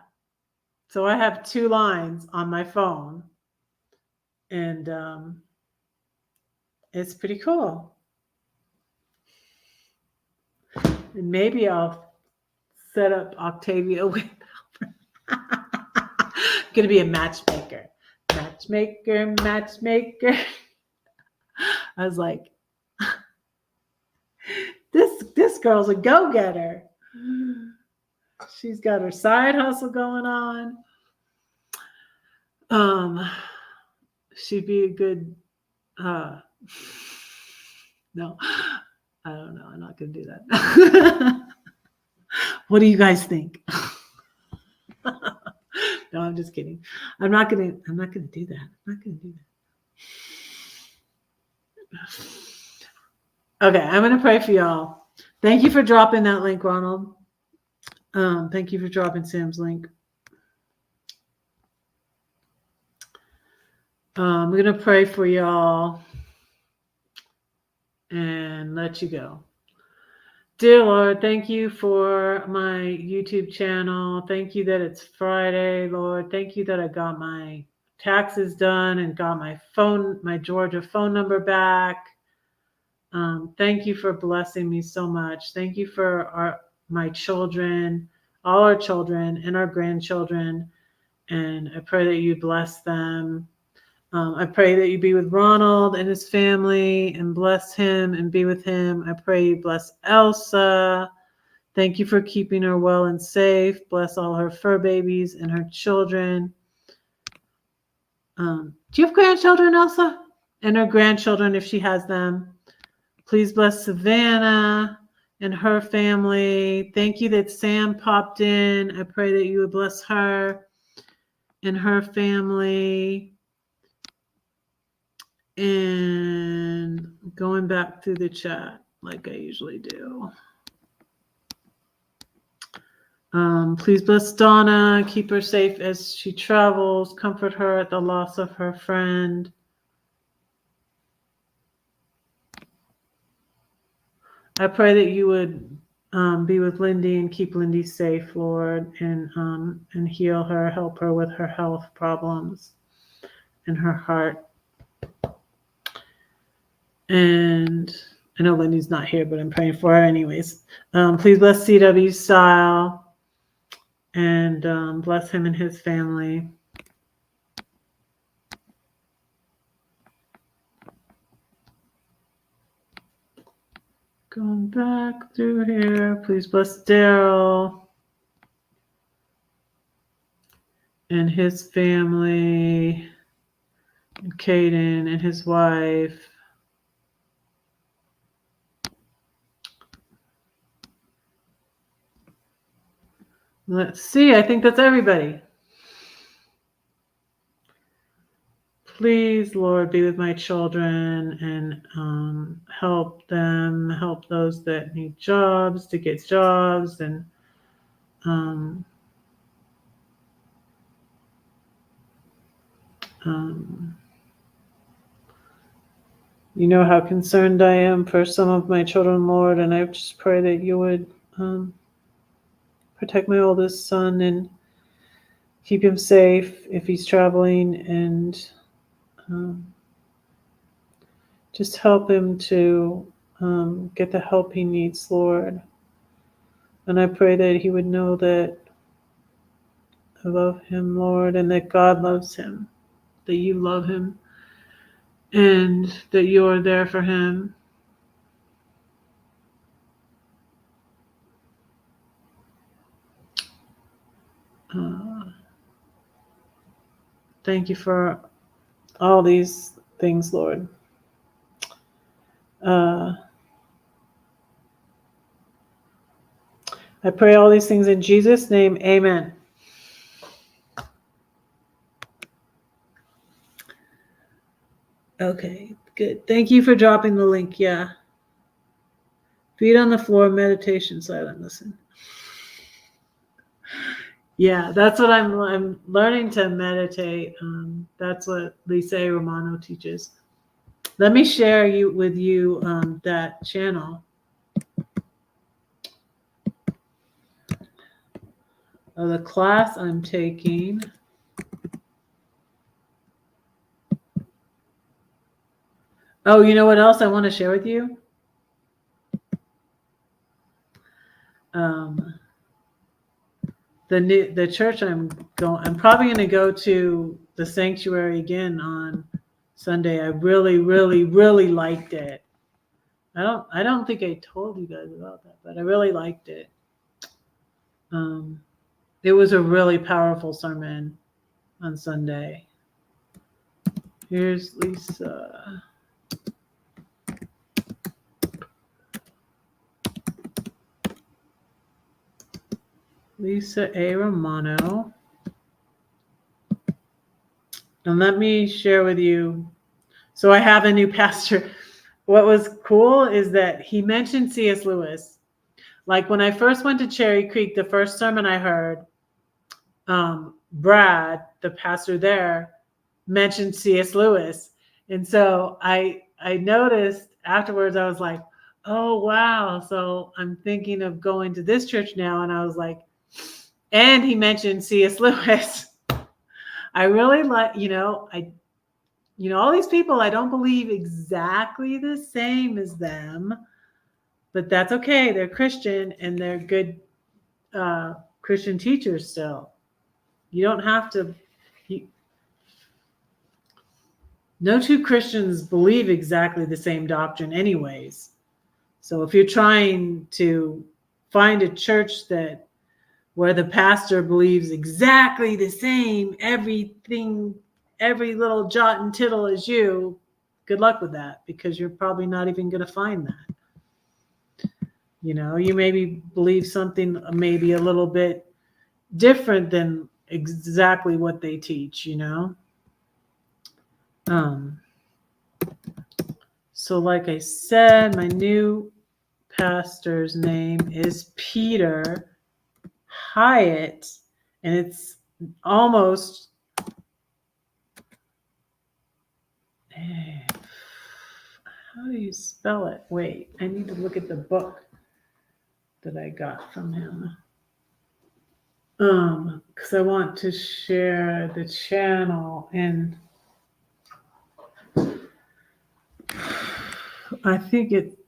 So I have 2 lines on my phone, and it's pretty cool. And maybe I'll set up Octavia with going to be a matchmaker. Matchmaker. I was like, this girl's a go-getter. She's got her side hustle going on. She'd be a good, no, I don't know. I'm not going to do that. What do you guys think? No, I'm just kidding. I'm not going to do that. I'm not going to do that. Okay, I'm going to pray for y'all. Thank you for dropping that link, Ronald. Thank you for dropping Sam's link. I'm going to pray for y'all and let you go. Dear Lord, thank you for my YouTube channel. Thank you that it's Friday, Lord. Thank you that I got my taxes done and got my Georgia phone number back. Thank you for blessing me so much. Thank you for my children, all our children and our grandchildren. And I pray that you bless them I pray that you be with Ronald and his family and bless him and be with him. I pray you bless Elsa. Thank you for keeping her well and safe. Bless all her fur babies and her children. Do you have grandchildren, Elsa? And her grandchildren, if she has them. Please bless Savannah and her family. Thank you that Sam popped in. I pray that you would bless her and her family. And going back through the chat like I usually do. Please bless Donna. Keep her safe as she travels. Comfort her at the loss of her friend. I pray that you would be with Lindy and keep Lindy safe, Lord, and heal her, help her with her health problems and her heart. And I know Lindy's not here, but I'm praying for her anyways. Please bless CW Style and bless him and his family. Going back through here, please bless Daryl and his family, and Caden and his wife. Let's see, I think that's everybody. Please, Lord, be with my children and help them, help those that need jobs to get jobs, and you know how concerned I am for some of my children, Lord, and I just pray that you would protect my oldest son and keep him safe if he's traveling, and just help him to get the help he needs, Lord. And I pray that he would know that I love him, Lord, and that God loves him, that you love him, and that you are there for him. Thank you for all these things, Lord. I pray all these things in Jesus' name. Amen. Okay, good. Thank you for dropping the link. Yeah. Feet on the floor, meditation, silent listen. Yeah, that's what I'm learning to meditate. That's what Lisa Romano teaches. Let me share with you that channel. The class I'm taking. Oh, you know what else I want to share with you? The church I'm probably going to go to the sanctuary again on Sunday. I really, really, really liked it. I don't think I told you guys about that, but I really liked it. It was a really powerful sermon on Sunday. Here's Lisa. Lisa A. Romano. And let me share with you. So I have a new pastor. What was cool is that he mentioned C.S. Lewis. Like when I first went to Cherry Creek, the first sermon I heard, Brad, the pastor there, mentioned C.S. Lewis. And so I noticed afterwards, I was like, oh, wow. So I'm thinking of going to this church now. And I was like, and he mentioned C.S. Lewis. I really like, all these people, I don't believe exactly the same as them, but that's okay. They're Christian and they're good Christian teachers still. You don't have to. No two Christians believe exactly the same doctrine anyways. So if you're trying to find a church that where the pastor believes exactly the same, everything, every little jot and tittle as you, good luck with that, because you're probably not even going to find that. You know, you maybe believe something maybe a little bit different than exactly what they teach, you know? So like I said, my new pastor's name is Peter Hyatt, and it's almost how do you spell it? Wait, I need to look at the book that I got from him. Because I want to share the channel, and I think it.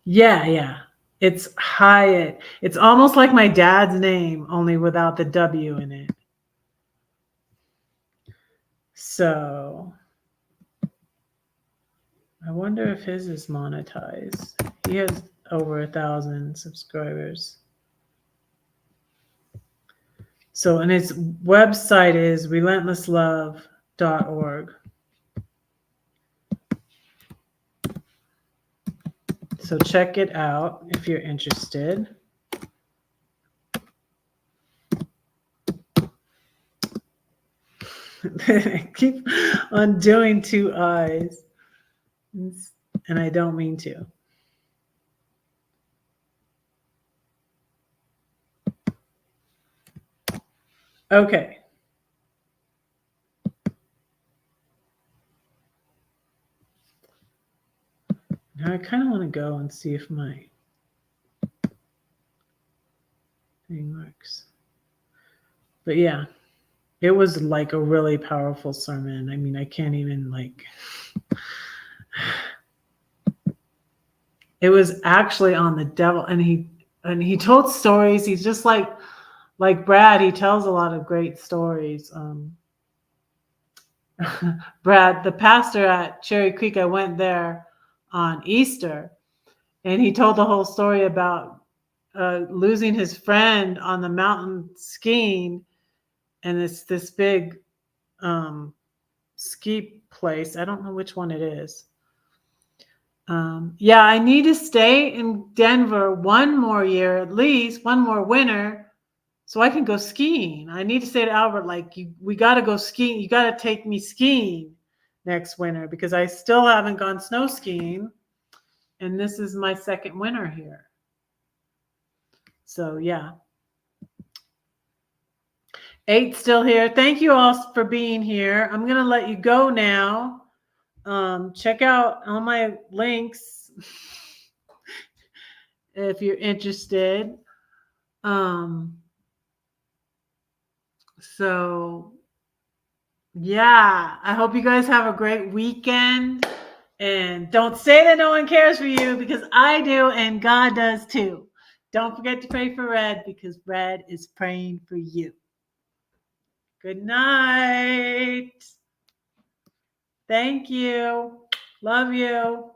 Yeah. It's Hyatt. It's almost like my dad's name, only without the W in it. So I wonder if his is monetized. He has over 1,000 subscribers. So, and his website is relentlesslove.org. So check it out if you're interested. I keep on doing two eyes, and I don't mean to. Okay. Now I kind of want to go and see if my thing works. But yeah, it was like a really powerful sermon. I mean, I can't even like. It was actually on the devil, and he told stories. He's just like Brad. He tells a lot of great stories. Brad, the pastor at Cherry Creek, I went there on Easter, and he told the whole story about losing his friend on the mountain skiing, and it's this big ski place. I don't know which one it is. Yeah, I need to stay in Denver one more year, at least one more winter, so I can go skiing. I need to say to Albert, like, we got to go skiing. You got to take me skiing next winter, because I still haven't gone snow skiing, and this is my second winter here. So yeah. 8 still here. Thank you all for being here. I'm gonna let you go now. Check out all my links if you're interested. So yeah, I hope you guys have a great weekend. And don't say that no one cares for you, because I do, and God does too. Don't forget to pray for Red, because Red is praying for you. Good night. Thank you. Love you.